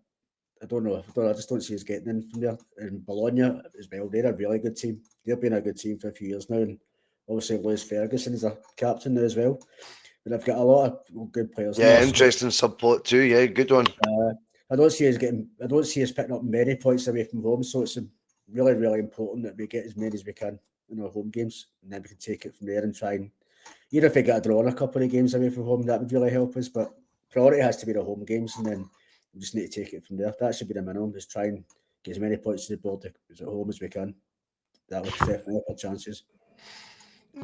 I don't know. I just don't see us getting in from there. And Bologna as well, they're a really good team. They've been a good team for a few years now, and obviously Lewis Ferguson is a captain now as well. But I've got a lot of good players. Yeah, interesting subplot too. Yeah, good one. I don't see us picking up many points away from home. So it's really, really important that we get as many as we can in our home games, and then we can take it from there and try and, even if we get a draw in a couple of games away from home, that would really help us. But priority has to be the home games, and then we just need to take it from there. That should be the minimum. Just try and get as many points to the board at home as we can. That would definitely help our chances.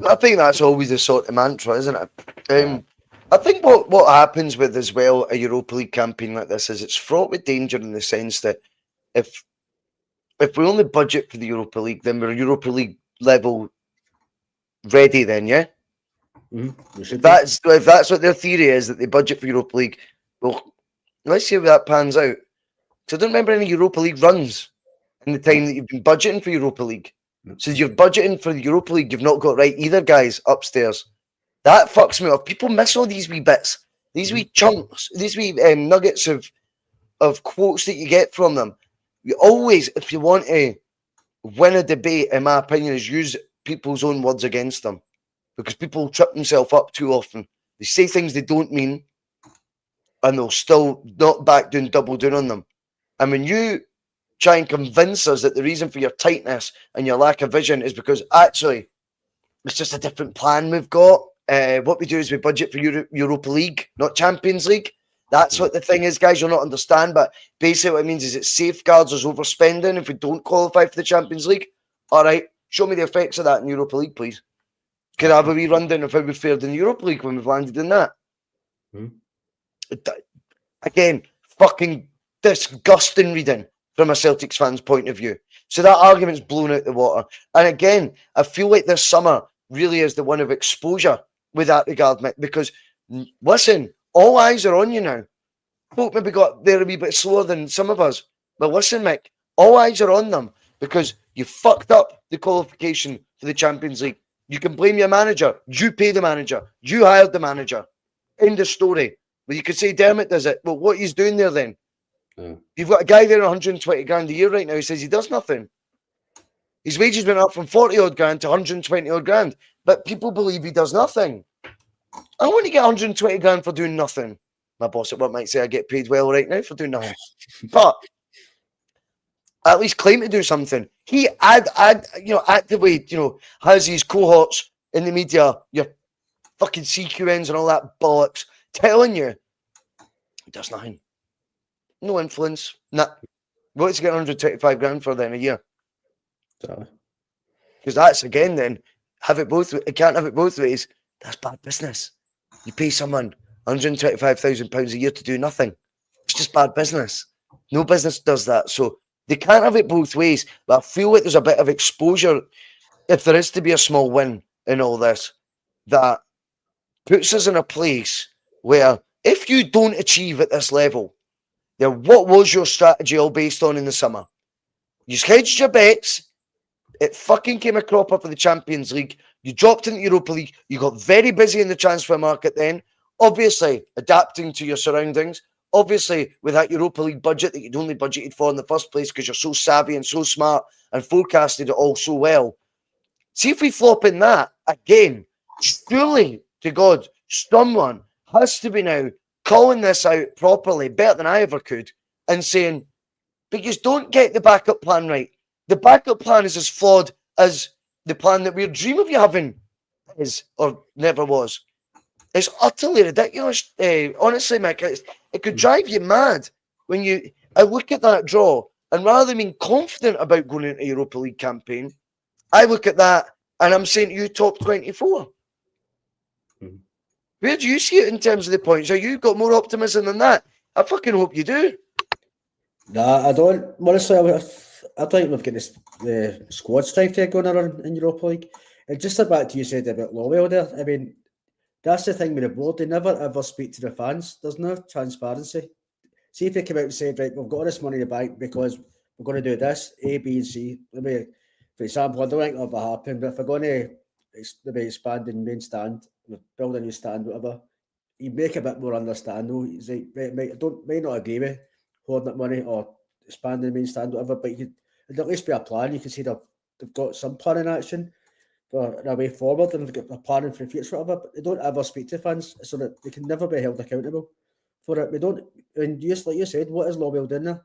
I think that's always the sort of mantra, isn't it? I think what happens with as well a Europa League campaign like this is it's fraught with danger in the sense that if we only budget for the Europa League, then we're Europa League level ready. Then, yeah. If that's what their theory is, that they budget for Europa League, well, let's see how that pans out. So I don't remember any Europa League runs in the time that you've been budgeting for Europa League. So you're budgeting for the Europa League, you've not got right either, guys, upstairs. That fucks me off. People miss all these wee bits, these wee chunks, these wee nuggets of quotes that you get from them. You always, if you want to win a debate, in my opinion, is use people's own words against them. Because people trip themselves up too often. They say things they don't mean, and they'll still not back down, double down on them. And when you try and convince us that the reason for your tightness and your lack of vision is because actually it's just a different plan we've got. What we do is we budget for Europa League, not Champions League. That's what the thing is, guys. You'll not understand, but basically what it means is it safeguards us overspending if we don't qualify for the Champions League. All right, show me the effects of that in Europa League, please. Could I have a wee rundown of how we fared in the Europa League when we've landed in that? Again, fucking disgusting reading from a Celtics fan's point of view. So that argument's blown out the water. And again, I feel like this summer really is the one of exposure with that regard, Mick, because listen, all eyes are on you now. Folk maybe got there a wee bit slower than some of us. But listen, Mick, all eyes are on them because you fucked up the qualification for the Champions League. You can blame your manager. You pay the manager. You hired the manager. End of story. Well, you could say Dermot does it. Well, what he's doing there then? You've got a guy there on 120 grand a year right now. He says he does nothing. His wages went up from 40 odd grand to 120 odd grand. But people believe he does nothing. I want to get 120 grand for doing nothing. My boss at work might say I get paid well right now for doing nothing. But at least claim to do something. He actively, has his cohorts in the media, your fucking CQNs and all that bollocks, telling you he does nothing. No influence. Nah. What's he get 125 grand for then a year? Because that's again then, it can't have it both ways. That's bad business. You pay someone £125,000 a year to do nothing. It's just bad business. No business does that. So they can't have it both ways. But I feel like there's a bit of exposure, if there is to be a small win in all this, that puts us in a place where if you don't achieve at this level, then what was your strategy all based on in the summer? You hedged your bets. It fucking came a cropper for the Champions League. You dropped in the Europa League. You got very busy in the transfer market then. Obviously, adapting to your surroundings. Obviously, with that Europa League budget that you'd only budgeted for in the first place because you're so savvy and so smart and forecasted it all so well. See if we flop in that again. Surely, to God, someone has to be now calling this out properly, better than I ever could, and saying, because don't get the backup plan right. The backup plan is as flawed as the plan that we dream of you having is or never was. It's utterly ridiculous. Honestly, Mick, it could drive you mad when I look at that draw, and rather than being confident about going into a Europa League campaign, I look at that and I'm saying to you, top 24. Where do you see it in terms of the points? Have you got more optimism than that? I fucking hope you do. Nah, I don't. Honestly, I think we've got the squad strife there going around in Europa League. And just a back to you said about Lowell there. I mean, that's the thing with the board. They never ever speak to the fans. There's no transparency. See if they come out and say, right, we've got all this money in the bank because we're going to do this, A, B, and C. Maybe, for example, I don't think that'll ever happen, but if we're going to maybe expand the main stand, build a new stand, whatever, you make a bit more understandable. He's like, may not agree with holding that money or expanding the main stand, whatever, but it'd at least be a plan. You can see they've got some plan in action for a way forward and they've got a planning for the future, whatever, but they don't ever speak to fans so that they can never be held accountable for it. We don't, and just like you said, what is Lowell doing there?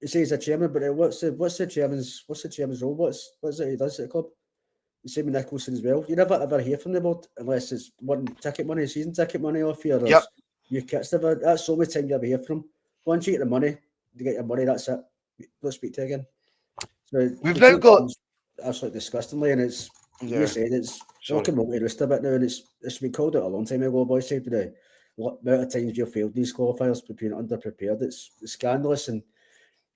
He says he's a chairman, but what's the chairman's role? What's it he does at the club? The same with Nicholson as well. You never ever hear from the board unless it's one ticket money, season ticket money off you, or Yep. your kits. That's the only time you ever hear from them. Once you get the money, you get your money. That's it. Don't speak to you again. So We've now got absolutely disgustingly, and it's you said it's Sorry. looking multi-roost a bit now, and it's been called out a long time ago, boys. Say the amount of times you've failed these qualifiers for being underprepared. It's scandalous, and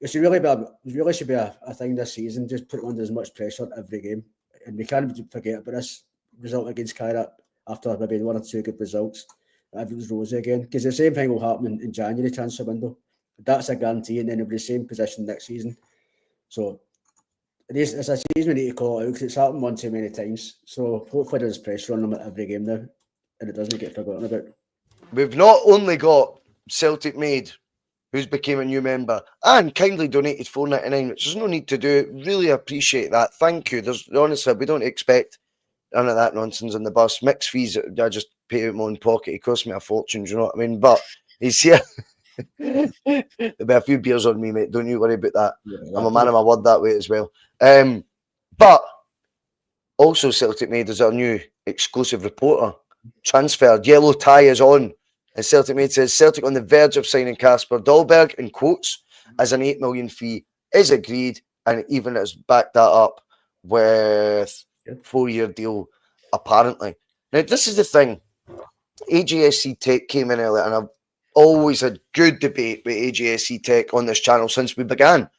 it should really be a thing this season. Just put it under as much pressure every game, and we can't forget about this result against Kyrat after maybe one or two good results. Everyone's rosy again because the same thing will happen in January transfer window. That's a guarantee, and then it'll be the same position next season. So it's a season we need to call it out because it's happened one too many times. So hopefully there's pressure on them at every game now, and it doesn't get forgotten about. We've not only got Celtic Maid, who's became a new member and kindly donated $4.99, which there's no need to do. Really appreciate that. Thank you. There's honestly, we don't expect none of that nonsense on the bus. Mix fees, I just pay out my own pocket. It cost me a fortune, do you know what I mean? But he's here. There'll be a few beers on me, mate. Don't you worry about that. Yeah, I'm a man of my word that way as well. But also Celtic Maid is our new exclusive reporter. Transferred. Yellow tie is on. And Celtic Maid says Celtic on the verge of signing Casper Dolberg in quotes as an $8 million fee is agreed, and even has backed that up with a 4-year deal apparently. Now this is the thing. AJSC Tech came in earlier, and I've always had good debate with AJSC Tech on this channel since we began.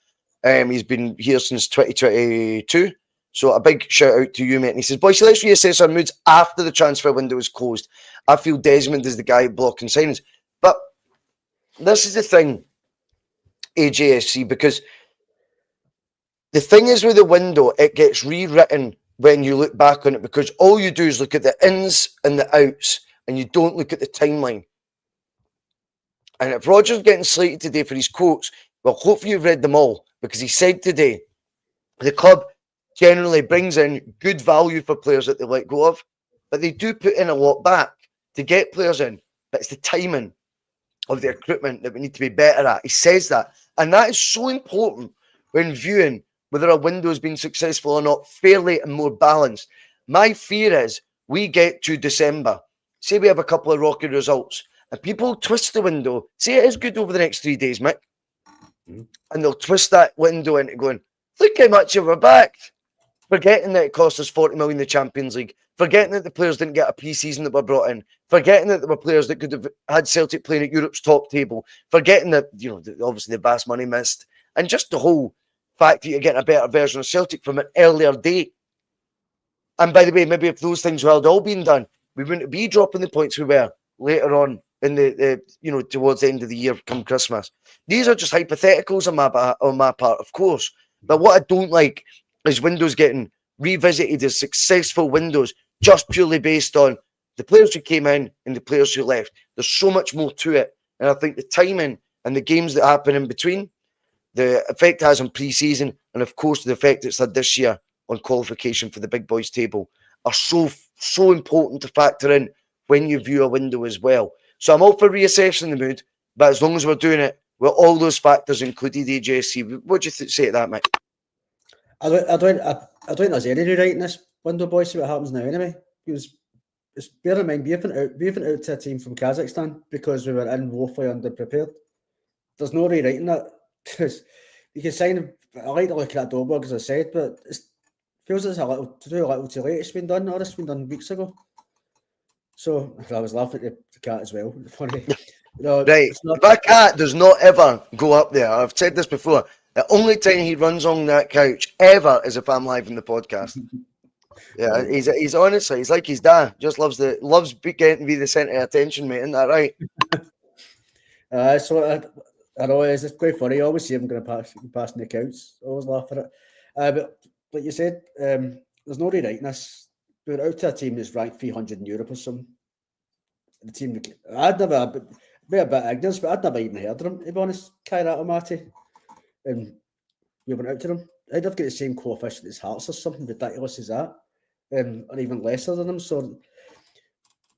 He's been here since 2022. So a big shout out to you, mate. And he says, boys, let's reassess our moods after the transfer window is closed. I feel Desmond is the guy blocking signings. But this is the thing, AJSC, because the thing is with the window, it gets rewritten when you look back on it, because all you do is look at the ins and the outs, and you don't look at the timeline. And if Roger's getting slated today for his quotes, well, hopefully you've read them all, because he said today the club generally brings in good value for players that they let go of, but they do put in a lot back to get players in. But it's the timing of the recruitment that we need to be better at. He says that. And that is so important when viewing whether a window has been successful or not, fairly and more balanced. My fear is we get to December, say we have a couple of rocky results, and people twist the window, say it is good over the next 3 days, Mick, and they'll twist that window into going, look how much you were backed. Forgetting that it cost us 40 million in the Champions League, forgetting that the players didn't get a pre-season that were brought in, forgetting that there were players that could have had Celtic playing at Europe's top table, forgetting that, obviously the vast money missed, and just the whole fact that you're getting a better version of Celtic from an earlier date. And by the way, maybe if those things had all been done, we wouldn't be dropping the points we were later on in the towards the end of the year come Christmas. These are just hypotheticals on my part, of course. But what I don't like is windows getting revisited as successful windows just purely based on the players who came in and the players who left. There's so much more to it. And I think the timing and the games that happen in between, the effect it has on pre-season, and of course the effect it's had this year on qualification for the big boys table are so important to factor in when you view a window as well. So I'm all for reassessing the mood, but as long as we're doing it with all those factors included, AJSC, what do you say to that, Mick? I don't think there's any rewriting this window, boys. See what happens now anyway. It's bear in mind, we went out to a team from Kazakhstan because we were in woefully underprepared. There's no rewriting that. You can sign. I like to look at Dolberg, as I said, but it feels it's a little too late. It's been done. Or it's been done weeks ago. So I was laughing at the cat as well. Funny. No, Right. it's not. My cat does not ever go up there. I've said this before. The only time he runs on that couch ever is if I'm live in the podcast. Yeah, he's honestly, he's like his dad. Just loves getting to be the centre of attention, mate. Isn't that right? So I know it's quite funny. I always see him going to passing the accounts. I always laugh at it. But like you said, there's no rewriting. We're out to a team that's ranked 300 in Europe or something. The team, I'd never be a bit ignorant, but I'd never even heard of them, to be honest. Kaira Amati. And we went out to them. I'd have got the same coefficient as Hearts or something ridiculous as that. Or even lesser than them. So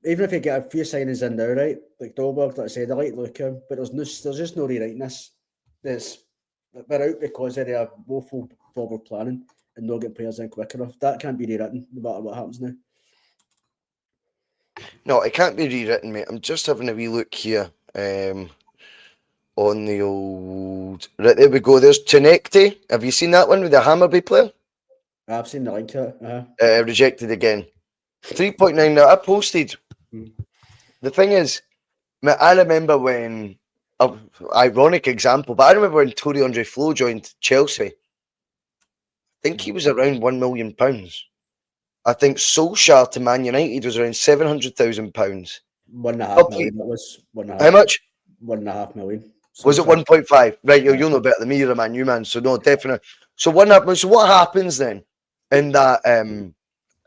even if you get a few signings in now, right, like Dolberg, like I said, I like looking, but there's just no rewriting this. We're out because of their woeful forward planning and not getting players in quick enough. That can't be rewritten no matter what happens now. No, it can't be rewritten, mate. I'm just having a wee look here on the old... Right, there we go. There's Chinecti. Have you seen that one with the Hammarby player? I've seen the link to it. Rejected again. 3.9 now. I posted. The thing is, I remember when, ironic example, but I remember when Tony Andre Flo joined Chelsea. I think he was around £1 million. I think Solskjaer to Man United was around £700,000. £1.5 million. That was 1.5. How much? £1.5 million. Was it 1.5? Right, you'll know better than me. You're a Man U man, so no, definitely. So so what happens then in that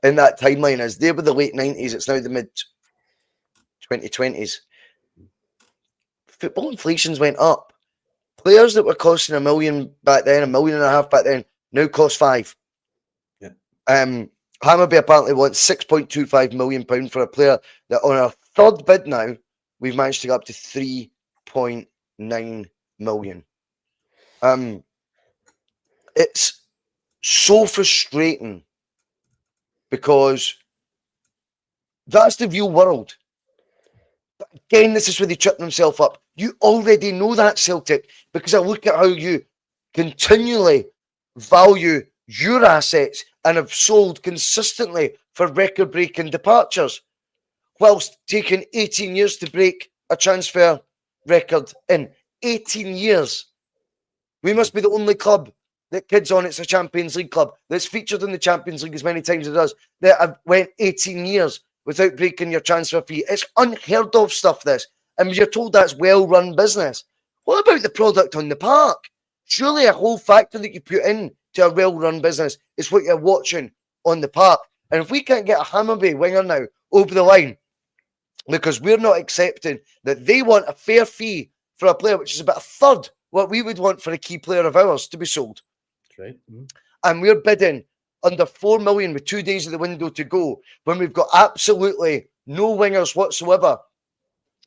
timeline is they were the late 90s. It's now the mid 2020s. Football inflations went up. Players that were costing £1 million back then, £1.5 million back then, now cost £5 million. Yeah. Hammarby apparently wants £6.25 million for a player that on our third bid now, we've managed to get up to £3.9 million. It's so frustrating because that's the real world. But again, this is where they trip themselves up. You already know that, Celtic, because I look at how you continually value your assets and have sold consistently for record-breaking departures, whilst taking 18 years to break a transfer record in 18 years. We must be the only club that kids on it's a Champions League club that's featured in the Champions League as many times as it does that have went 18 years without breaking your transfer fee. It's unheard of stuff, this. And you're told that's well-run business. What about the product on the park? Surely a whole factor that you put in to a well-run business is what you're watching on the park. And if we can't get a Hammarby winger now over the line, because we're not accepting that they want a fair fee for a player, which is about a third what we would want for a key player of ours to be sold. That's right. Mm-hmm. And we're bidding under 4 million with 2 days of the window to go when we've got absolutely no wingers whatsoever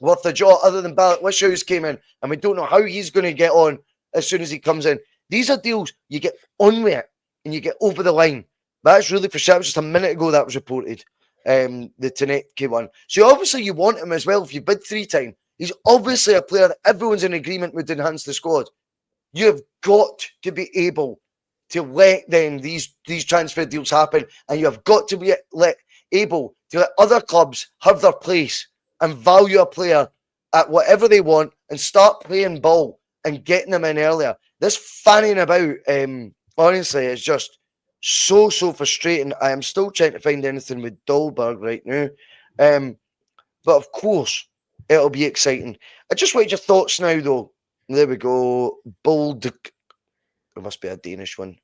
worth a jaw other than Balak Wishhouse came in, and we don't know how he's going to get on as soon as he comes in. These are deals you get on with it and you get over the line. That's really for sure. It was just a minute ago that was reported, the Taneke one. So obviously you want him as well if you bid 3 times. He's obviously a player that everyone's in agreement would enhance the squad. You've got to be able to let then these transfer deals happen, and you have got to be able to let other clubs have their place and value a player at whatever they want and start playing ball and getting them in earlier. This fanning about, honestly, is just so frustrating. I am still trying to find anything with Dolberg right now. But of course, it'll be exciting. I just want your thoughts now, though. There we go. Bold. It must be a Danish one.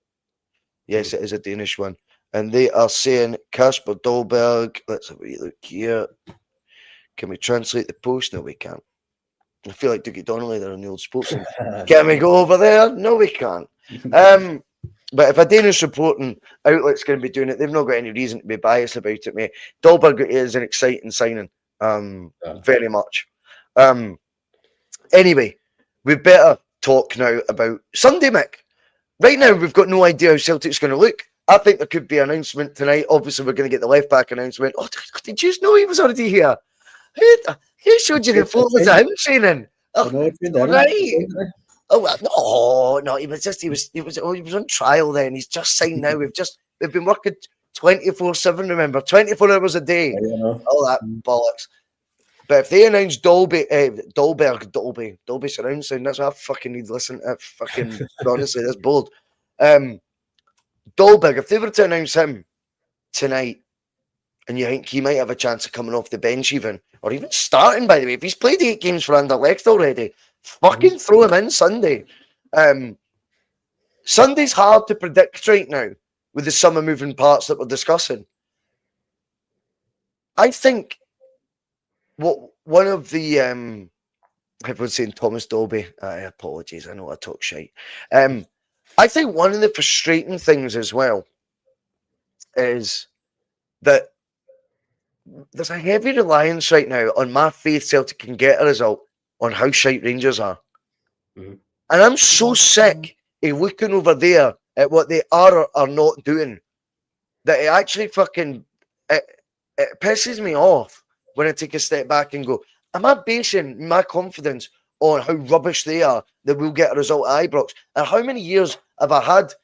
Yes, it is a Danish one. And they are saying Kasper Dolberg. Let's have a look here. Can we translate the post? No, we can't. I feel like Doogie Donnelly there on the old sportsman. Can we go over there? No, we can't. But if a Danish reporting outlet's going to be doing it, they've not got any reason to be biased about it, mate. Dolberg is an exciting signing. Very much. Anyway, we better talk now about Sunday, Mick. Right now, we've got no idea how Celtic's going to look. I think there could be an announcement tonight. Obviously, we're going to get the left-back announcement. Oh, did you know he was already here? Who showed you the photos of him training? Oh, right. Oh, no, he was on trial then. He's just signed now. We've been working 24/7, remember? 24 hours a day. All that bollocks. But if they announce Dolby surround sound, that's what I fucking need to listen to. Fucking honestly, that's bold. Dolberg, if they were to announce him tonight, and you think he might have a chance of coming off the bench even, or even starting, by the way, if he's played 8 games for Anderlecht already, fucking throw him in Sunday. Sunday's hard to predict right now with the summer moving parts that we're discussing. I think one of the everyone's saying Thomas Dolby. Apologies, I know I talk shite. I think one of the frustrating things as well is that there's a heavy reliance right now on my faith Celtic can get a result on how shite Rangers are. And I'm so sick of looking over there at what they are or are not doing that it actually fucking it pisses me off when I take a step back and go, am I basing my confidence on how rubbish they are that we'll get a result at Ibrox? And how many years have I had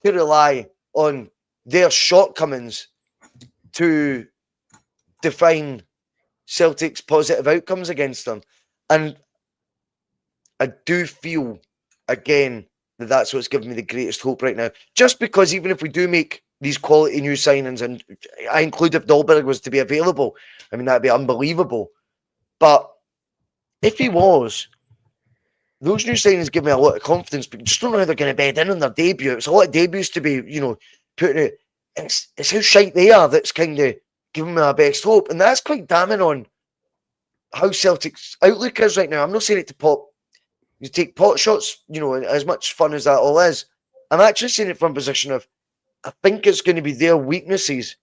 to rely on their shortcomings to define Celtic's positive outcomes against them? And I do feel, again, that that's what's giving me the greatest hope right now. Just because even if we do make these quality new signings, and I include if Dolberg was to be available, I mean, that'd be unbelievable. But if he was, those new signings give me a lot of confidence, but you just don't know how they're going to bed in on their debut. It's a lot of debuts to be, putting it. It's how shite they are that's kind of giving me my best hope. And that's quite damning on how Celtic's outlook is right now. I'm not saying it to pop. You take pot shots, as much fun as that all is. I'm actually saying it from a position of, I think it's going to be their weaknesses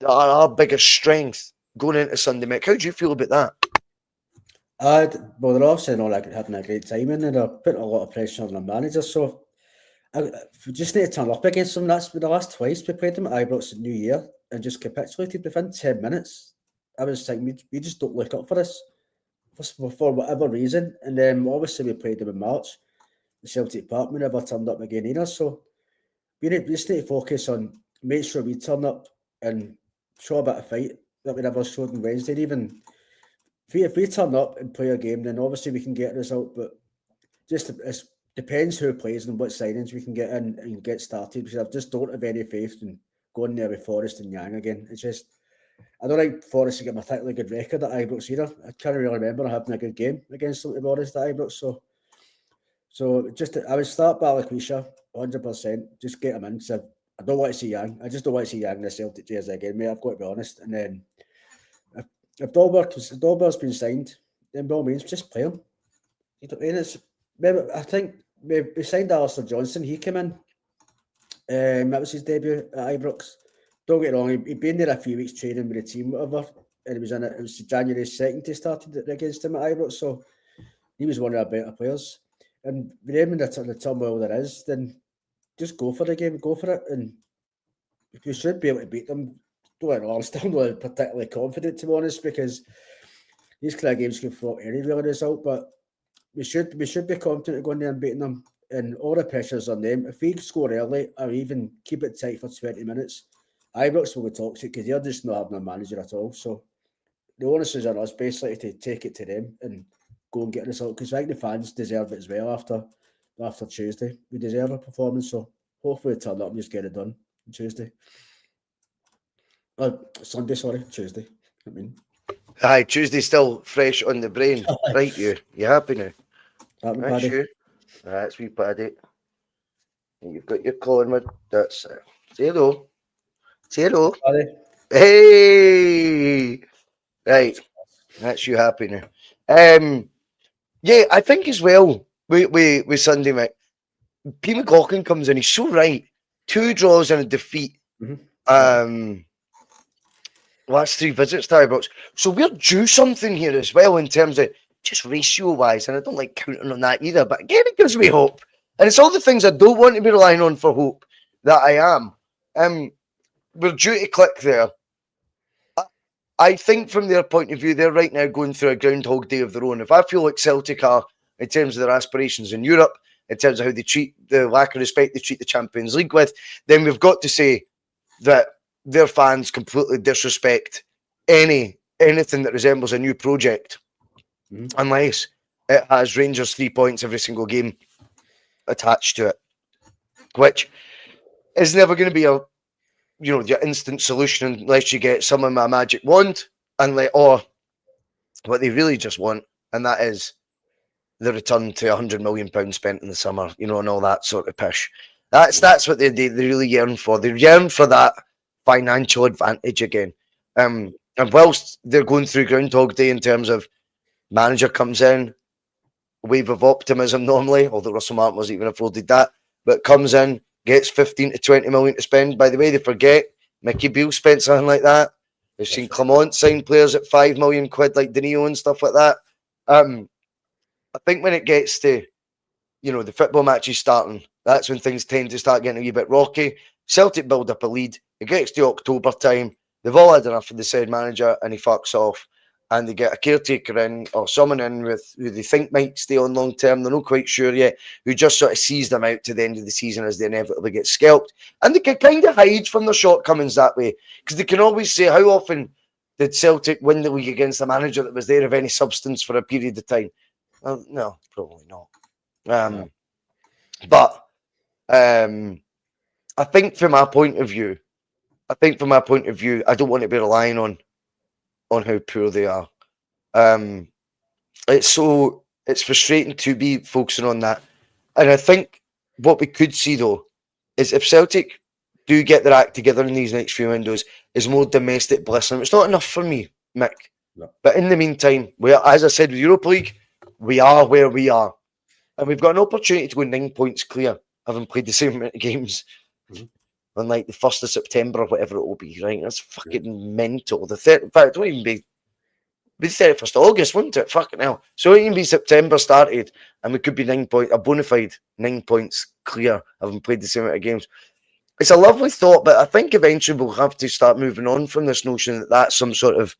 that are our biggest strength going into Sunday, Mick. How do you feel about that? Well, they're obviously not having a great time and they're putting a lot of pressure on the manager. So we just need to turn up against them. That's the last twice we played them at Ibrox at New Year and just capitulated within 10 minutes. I was thinking, we just don't look up for this for whatever reason. And then obviously we played them in March. The Celtic Park, we never turned up again either. So we just need to focus on make sure we turn up and show a bit of fight that we never showed on Wednesday. Even if we turn up and play a game, then obviously we can get a result. But just it depends who plays and what signings we can get in and get started. Because I just don't have any faith in going there with Forrest and Yang again. It's just I don't think Forrest to get a particularly good record at Ibrox either. I can't really remember having a good game against them, to be honest, at Ibrox. So just I would start Balikwisha 100%. Just get him in. So I don't want to see Yang. I just don't want to see Yang in the Celtic jersey again, mate. I've got to be honest. And then if Dolberg's been signed, then by all means just play him. I think we signed Alistair Johnson. He came in. That was his debut at Ibrox. Don't get wrong, he'd been there a few weeks training with the team, whatever, and it was January 2nd he started against him at Ibrox, so he was one of our better players. And with him in the turmoil there is, then just go for the game, go for it, and if you should be able to beat them, don't get wrong, I'm still not particularly confident, to be honest, because these kind of games can flop any real result, but we should be confident going there and beating them, and all the pressure's on them. If we score early or even keep it tight for 20 minutes, Ibrox will be toxic because they're just not having a manager at all. So the onus is on us basically to take it to them and go and get a result, because I think the fans deserve it as well after Tuesday. We deserve a performance, so hopefully we turn up and just get it done on Tuesday. Sunday, sorry, Tuesday. I mean, aye, Tuesday's still fresh on the brain. Right, you happy now? Happy, That's Paddy. you. That's wee Paddy. And you've got your Collingwood. That's it. Say hello. Say hello. Paddy. Hey! Right. That's you happy now. Yeah, I think as well with Sunday, Mick, P. McLaughlin comes in, he's so right. 2 draws and a defeat. Last 3 visits to Ibrox. So we're due something here as well in terms of just ratio-wise, and I don't like counting on that either, but again, it gives me hope. And it's all the things I don't want to be relying on for hope that I am. We're due to click there. I think from their point of view, they're right now going through a Groundhog Day of their own. If I feel like Celtic are, in terms of their aspirations in Europe, in terms of how they treat the lack of respect they treat the Champions League with, then we've got to say that their fans completely disrespect any anything that resembles a new project, unless it has Rangers 3 points every single game attached to it, which is never going to be your instant solution unless you get someone with a magic wand or what they really just want, and that is the return to £100 million spent in the summer, and all that sort of pish. That's what they really yearn for. They yearn for that financial advantage again. And whilst they're going through Groundhog Day in terms of manager comes in, wave of optimism normally, although Russell Martin wasn't even afforded that, but comes in, gets 15 to 20 million to spend. By the way, they forget Mickey Beale spent something like that. We've seen Clement sign players at £5 million like Danilo and stuff like that. I think when it gets to, the football matches starting, that's when things tend to start getting a wee bit rocky. Celtic build up a lead. It gets to October time. They've all had enough of the said manager, and he fucks off. And they get a caretaker in or someone in with who they think might stay on long term. They're not quite sure yet. Who just sort of sees them out to the end of the season as they inevitably get scalped. And they can kind of hide from their shortcomings that way, because they can always say, how often did Celtic win the league against a manager that was there of any substance for a period of time? Well, no, probably not. But I think from my point of view, I don't want to be relying on how poor they are. It's frustrating to be focusing on that. And I think what we could see though is if Celtic do get their act together in these next few windows, is more domestic bliss. And it's not enough for me, Mick. No. But in the meantime, as I said with Europa League, we are where we are. And we've got an opportunity to go 9 points clear, having played the same amount of games on like the 1st of September or whatever it will be, right? That's fucking mental. The 30th, in fact, it won't even be the 31st of August, wouldn't it? Fucking hell. So it even be September started, and we could be a bona fide 9 points clear, having played the same amount of games. It's a lovely thought, but I think eventually we'll have to start moving on from this notion that that's some sort of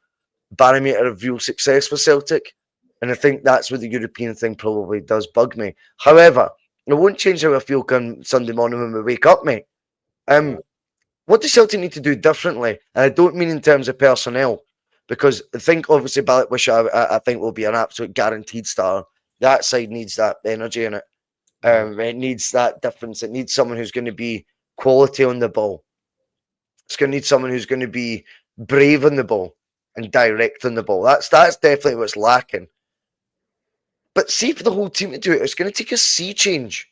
barometer of real success for Celtic. And I think that's where the European thing probably does bug me. However, it won't change how I feel come Sunday morning when we wake up, mate. What does Celtic need to do differently? And I don't mean in terms of personnel, because I think obviously Ballot-Wisha, I think will be an absolute guaranteed star. That side needs that energy in it. It needs that difference. It needs someone who's going to be quality on the ball. It's going to need someone who's going to be brave on the ball and direct on the ball. That's definitely what's lacking. But see, for the whole team to do it, it's going to take a sea change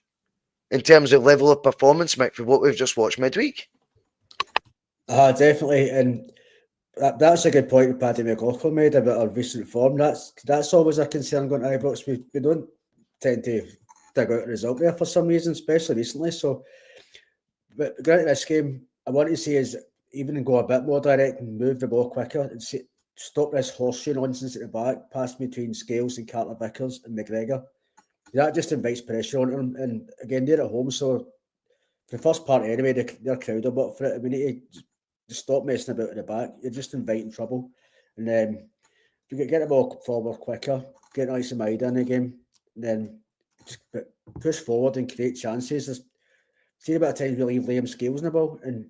in terms of level of performance, Mick, for what we've just watched midweek. Definitely. And that's a good point Paddy McLaughlin made about our recent form. That's always a concern going to Ibrox. We don't tend to dig out a result there for some reason, especially recently. So, but granted, this game, I want to see is even go a bit more direct and move the ball quicker and stop this horseshoe nonsense at the back, pass between Scales and Carter Vickers and McGregor. That just invites pressure on them. And again, they're at home, so for the first part anyway, they're crowd a bit for it. We need to just stop messing about at the back. You're just inviting trouble. And then if you get the ball forward quicker, get nice and wide in the game, then just push forward and create chances. There's a bit of times we leave Liam Scales in the ball and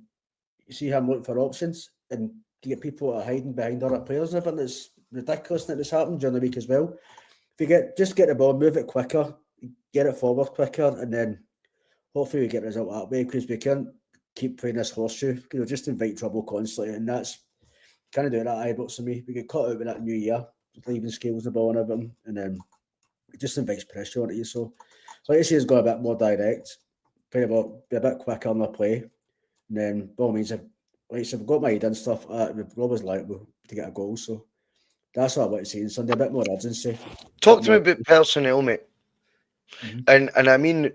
you see him looking for options and you get people hiding behind other players and everything. It's ridiculous that this happened during the week as well. If you just get the ball, move it quicker, get it forward quicker, and then hopefully we get a result that way, because we can't keep playing this horseshoe. Just invite trouble constantly, and that's kind of doing that at Ibrox to me. We get caught out with that new year, leaving Scales the ball and everything, and then it just invites pressure onto you. So like I say, it's got a bit more direct, play about, be a bit quicker on the play, and then by all means, if I've got my head and stuff, we've always liable to get a goal. So that's what I want to see in Sunday, a bit more urgency. Talk to me about personnel, mate. And I mean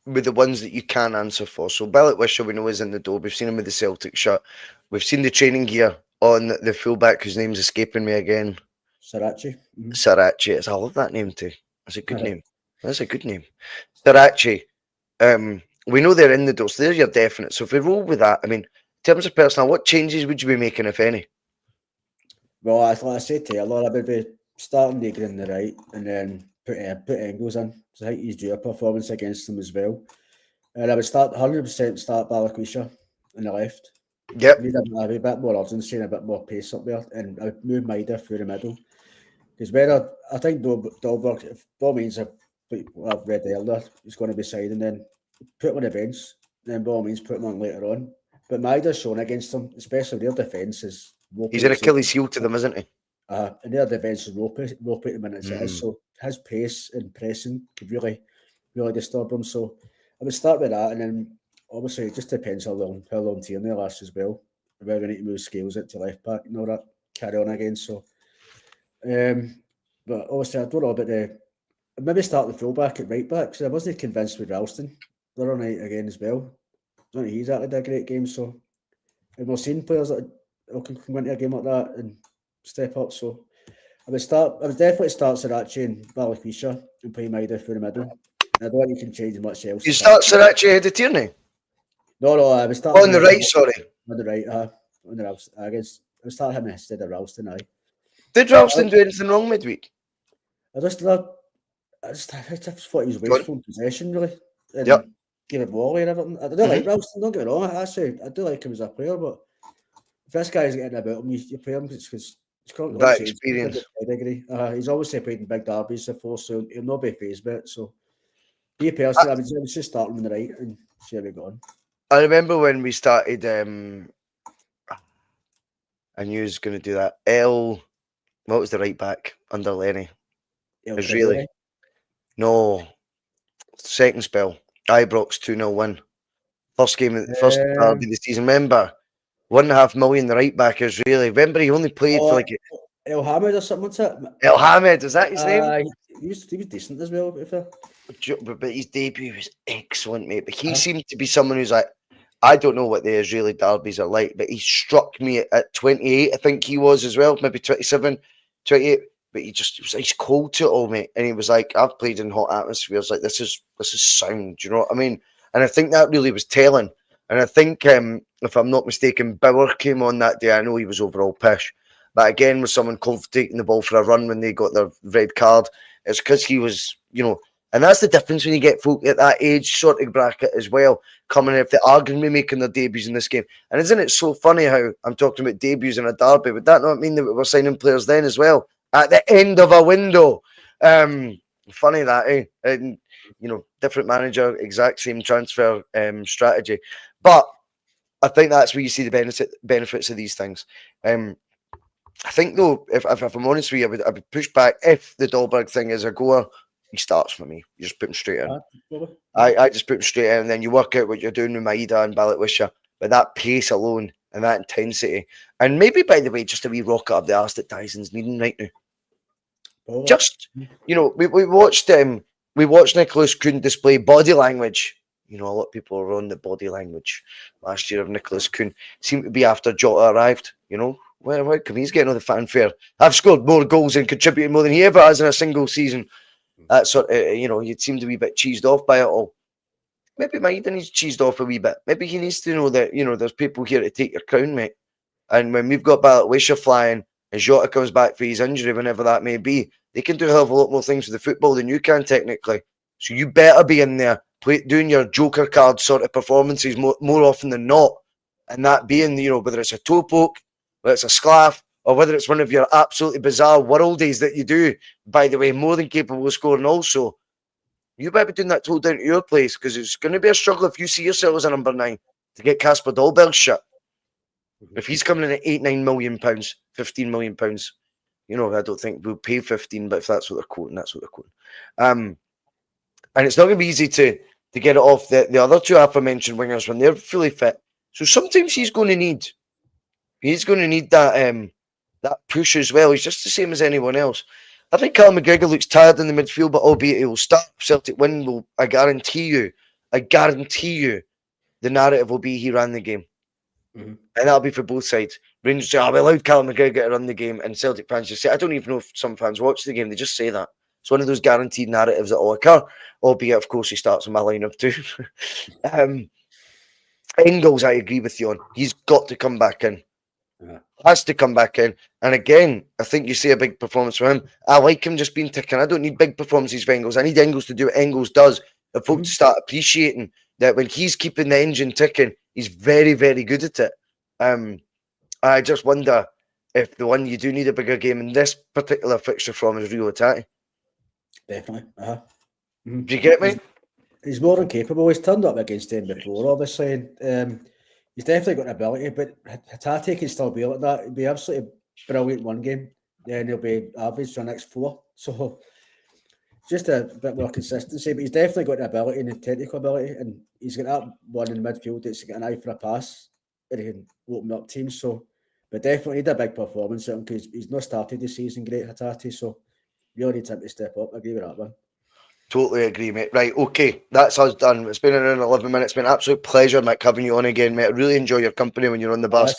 with the ones that you can answer for. So Ballot-Wisha, we know, is in the door. We've seen him with the Celtic shirt. We've seen the training gear on the fullback whose name's escaping me again. Sarachi. Sarachi. I love that name too. That's a good name. That's a good name. Sarachi. We know they're in the door, so they're your definite. So if we roll with that, I mean, in terms of personnel, what changes would you be making, if any? Well, like I said to you, I would be starting Neger in the right and then put Engels in. So I think he's due a performance against them as well. And I would 100% start Ballot-Wisha on the left. Yep. We need a bit more urgency and a bit more pace up there, and I would move Maida through the middle. Because whether I think Dolberg, if Ball means I've read earlier, he's going to be siding, then put him on the bench, then Ball means put him on later on. But Maida's shown against them, especially their defence is ropey. He's an Achilles heel to them, isn't he? And their defence is ropey at the minute it is. So his pace and pressing could really disturb him. So I would start with that, and then obviously it just depends how long Tierney lasts as well. Whether we need to move Scales it to left back and all that, carry on again. So, but obviously I don't know about maybe start the fullback at right back, because I wasn't convinced with Ralston the other night again as well. I don't think he's had a great game. So, and we've seen players that can come into a game like that and step up. So I would definitely start Sriracha and Balikwisha and play Maida through the middle. I don't think you can change much else. You start Sriracha ahead of Tierney? No, I would start on the right, sorry. On the right, on the Ralston. I would start him instead of Ralston, Did Ralston do anything wrong midweek? I just thought he was wasteful in possession, really. And yep. Give it volley and everything. I do like Ralston, don't get me wrong. I do like him as a player, but if this guy's getting about him, you play him because he's got that experience. He's obviously played in big derbies before, so he'll not be phased by it. So, be personally, I would just start him on the right and see how we go on. I remember when we started, I knew he was going to do that. What was the right back under Lenny? It was really. No. Second spell. Ibrox 2-0 win. First game, first derby of the season. Remember, $1.5 million, the right back is really. Remember, he only played for like El Hamed or something. What's it? El Hamed, is that his name? He was decent as well. But his debut was excellent, mate. But he seemed to be someone who's like, I don't know what the Israeli derbies are like, but he struck me at 28, I think he was as well, maybe 27, 28. But he was ice cold to it all, mate. And he was like, I've played in hot atmospheres. Like, this is sound. Do you know what I mean? And I think that really was telling. And I think, if I'm not mistaken, Bauer came on that day. I know he was overall pish. But again, with someone taking the ball for a run when they got their red card, it's because he was, and that's the difference when you get folk at that age sort of bracket as well, coming in if they are going to be making their debuts in this game. And isn't it so funny how I'm talking about debuts in a derby? Would that not mean that we were signing players then as well? At the end of a window. Funny that, eh? And, different manager, exact same transfer strategy. But I think that's where you see the benefits of these things. I think, though, if I'm honest with you, I would push back. If the Dolberg thing is a goer, he starts for me. You just put him straight in. I just put him straight in, and then you work out what you're doing with Maida and Balikwisha. But that pace alone and that intensity, and maybe, by the way, just a wee rocket up the arse that Tyson's needing right now. Just, we watched Nicholas Kuhn display body language. A lot of people were on the body language last year of Nicholas Kuhn. Seemed to be after Jota arrived. Where come he's getting all the fanfare? I've scored more goals and contributed more than he ever has in a single season. That sort of, you'd seem to be a bit cheesed off by it all. Maybe Maida needs cheesed off a wee bit. Maybe he needs to know that, there's people here to take your crown, mate. And when we've got Balikwisha flying and Jota comes back for his injury, whenever that may be, they can do a hell of a lot more things with the football than you can technically. So you better be in there doing your joker card sort of performances more often than not. And that being, whether it's a toe poke, whether it's a sclaff, or whether it's one of your absolutely bizarre worldies that you do, by the way, more than capable of scoring also. You better be doing that toe down to your place, because it's going to be a struggle if you see yourself as a number 9 to get Casper Dolberg's shit. If he's coming in at £8-9 million, £15 million, I don't think we'll pay 15, but if that's what they're quoting, that's what they're quoting. And it's not going to be easy to get it off the other two aforementioned wingers when they're fully fit. So sometimes he's going to need that that push as well. He's just the same as anyone else. I think Callum McGregor looks tired in the midfield, but albeit he will start. Celtic win, I guarantee you, the narrative will be he ran the game. And that'll be for both sides. Rangers say, we allowed Callum McGregor to run the game, and Celtic fans just say, I don't even know if some fans watch the game, they just say that. It's one of those guaranteed narratives that will occur, albeit, of course, he starts in my lineup too. Engels, I agree with you on. He's got to come back in. Has to come back in. And again, I think you see a big performance from him. I like him just being ticking. I don't need big performances for Engels. I need Engels to do what Engels does. And folks start appreciating that when he's keeping the engine ticking, he's very, very good at it. I just wonder if the one you do need a bigger game in this particular fixture from is Rio Tati. Definitely. Do you get me? He's more than capable. He's turned up against him before, obviously. He's definitely got an ability, but Hatate can still be like that. He'll be absolutely brilliant one game, then he'll be average for the next 4. So just a bit more consistency, but he's definitely got the ability and the technical ability, and he's got that one in the midfield that's got an eye for a pass, and he can open up teams. So, but definitely need a big performance because he's not started the season great, Hatate. So, really need him to step up. I agree with that one. Totally agree, mate. Right, okay, that's us done. It's been around 11 minutes. It's been an absolute pleasure, Mick, having you on again, mate. I really enjoy your company when you're on the bus.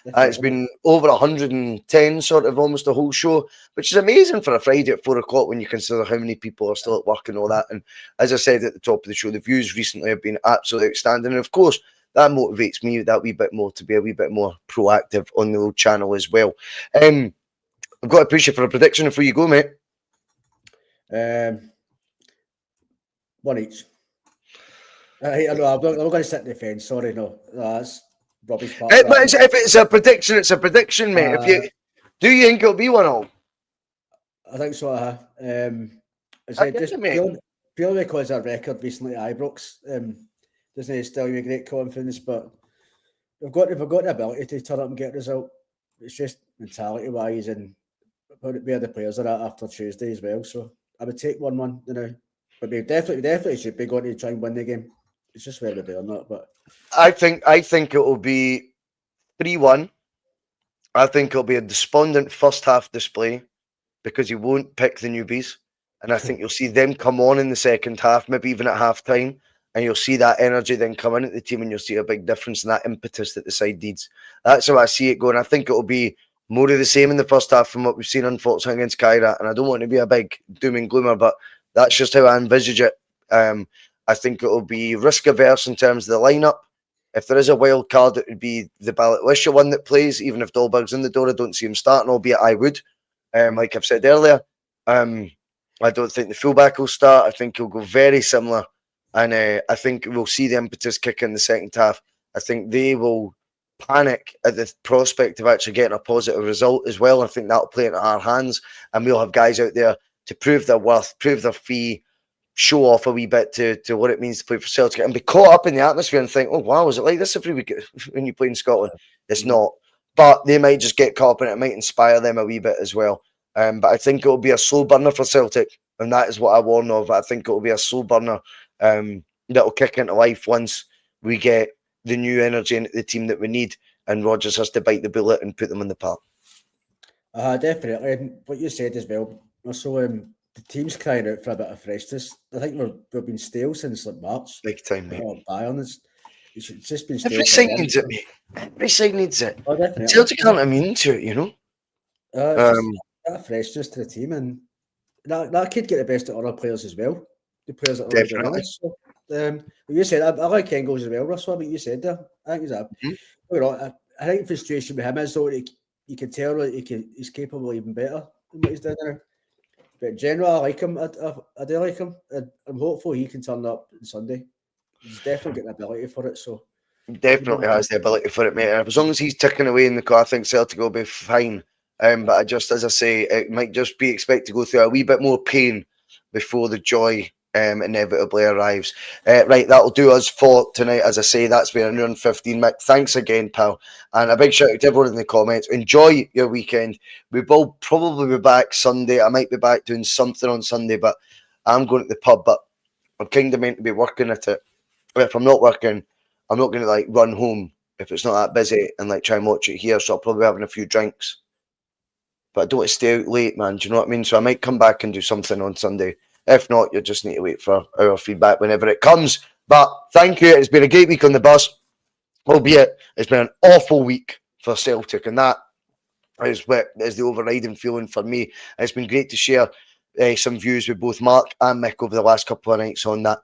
It's been over 110, sort of almost the whole show, which is amazing for a Friday at 4 o'clock when you consider how many people are still at work and all that. And as I said at the top of the show, the views recently have been absolutely outstanding. And of course, that motivates me that wee bit more to be a wee bit more proactive on the old channel as well. I've got to push you for a prediction before you go, mate. One each. I know, I'm not going to sit in the fence. Sorry, no. That's rubbish. But if it's a prediction, it's a prediction, mate. Do you think it'll be 1-1? I think so. Purely because our record recently at Ibrox doesn't instill me great confidence, but we've got the ability to turn up and get a result. It's just mentality wise and where the players are at after Tuesday as well. So I would take 1-1, you know. But we definitely should be going to try and win the game. It's just whether they or not. But I think it will be 3-1. I think it'll be a despondent first half display because he won't pick the newbies, and I think you'll see them come on in the second half, maybe even at half time, and you'll see that energy then come in at the team, and you'll see a big difference in that impetus that the side needs. That's how I see it going. I think it'll be more of the same in the first half from what we've seen, unfortunately, against Kyra, and I don't want to be a big doom and gloomer, but that's just how I envisage it. I think it'll be risk averse in terms of the lineup. If there is a wild card, it would be the Bustalgia one that plays. Even if Dolberg's in the door, I don't see him starting, albeit I would. Like I've said earlier, I don't think the fullback will start. I think he'll go very similar. And I think we'll see the impetus kick in the second half. I think they will panic at the prospect of actually getting a positive result as well. I think that'll play into our hands. And we'll have guys out there to prove their worth, prove their fee, show off a wee bit to what it means to play for Celtic and be caught up in the atmosphere and think, oh, wow, is it like this every week when you play in Scotland? It's not. But they might just get caught up in it. It might inspire them a wee bit as well. But I think it will be a slow burner for Celtic. And that is what I warn of. I think it will be a slow burner that will kick into life once we get the new energy into the team that we need. And Rodgers has to bite the bullet and put them in the park. Definitely. And what you said as well. Also, the team's crying out for a bit of freshness. I think we've been stale since like March. Big time, mate. Bayern it's just been stale. Every side needs it, mate. Every side needs it. Oh, definitely. Celtic aren't immune to it, you know. That freshness to the team, and that could get the best of other players as well. The players that are definitely. So, you said I like Engels as well, Russell. But you said there, I think I think the frustration with him is though you can tell that he's capable even better than what he's doing there. But in general, I like him. I do like him. I'm hopeful he can turn up on Sunday. He's definitely got the ability for it. So definitely has the ability for it, mate. And as long as he's ticking away in the car, I think Celtic will be fine. But I just, as I say, it might just be expected to go through a wee bit more pain before the joy inevitably arrives. Right, that'll do us for tonight. As I say, that's been 115. Mick, thanks again, pal. And a big shout out to everyone in the comments. Enjoy your weekend. We will probably be back Sunday. I might be back doing something on Sunday, but I'm going to the pub. But I'm kind of meant to be working at it. If I'm not working, I'm not going to like run home if it's not that busy and like try and watch it here. So I'll probably be having a few drinks. But I don't want to stay out late, man. Do you know what I mean? So I might come back and do something on Sunday. If not, you'll just need to wait for our feedback whenever it comes. But thank you. It's been a great week on the bus. Albeit, it's been an awful week for Celtic. And that is what is the overriding feeling for me. And it's been great to share some views with both Mark and Mick over the last couple of nights on that.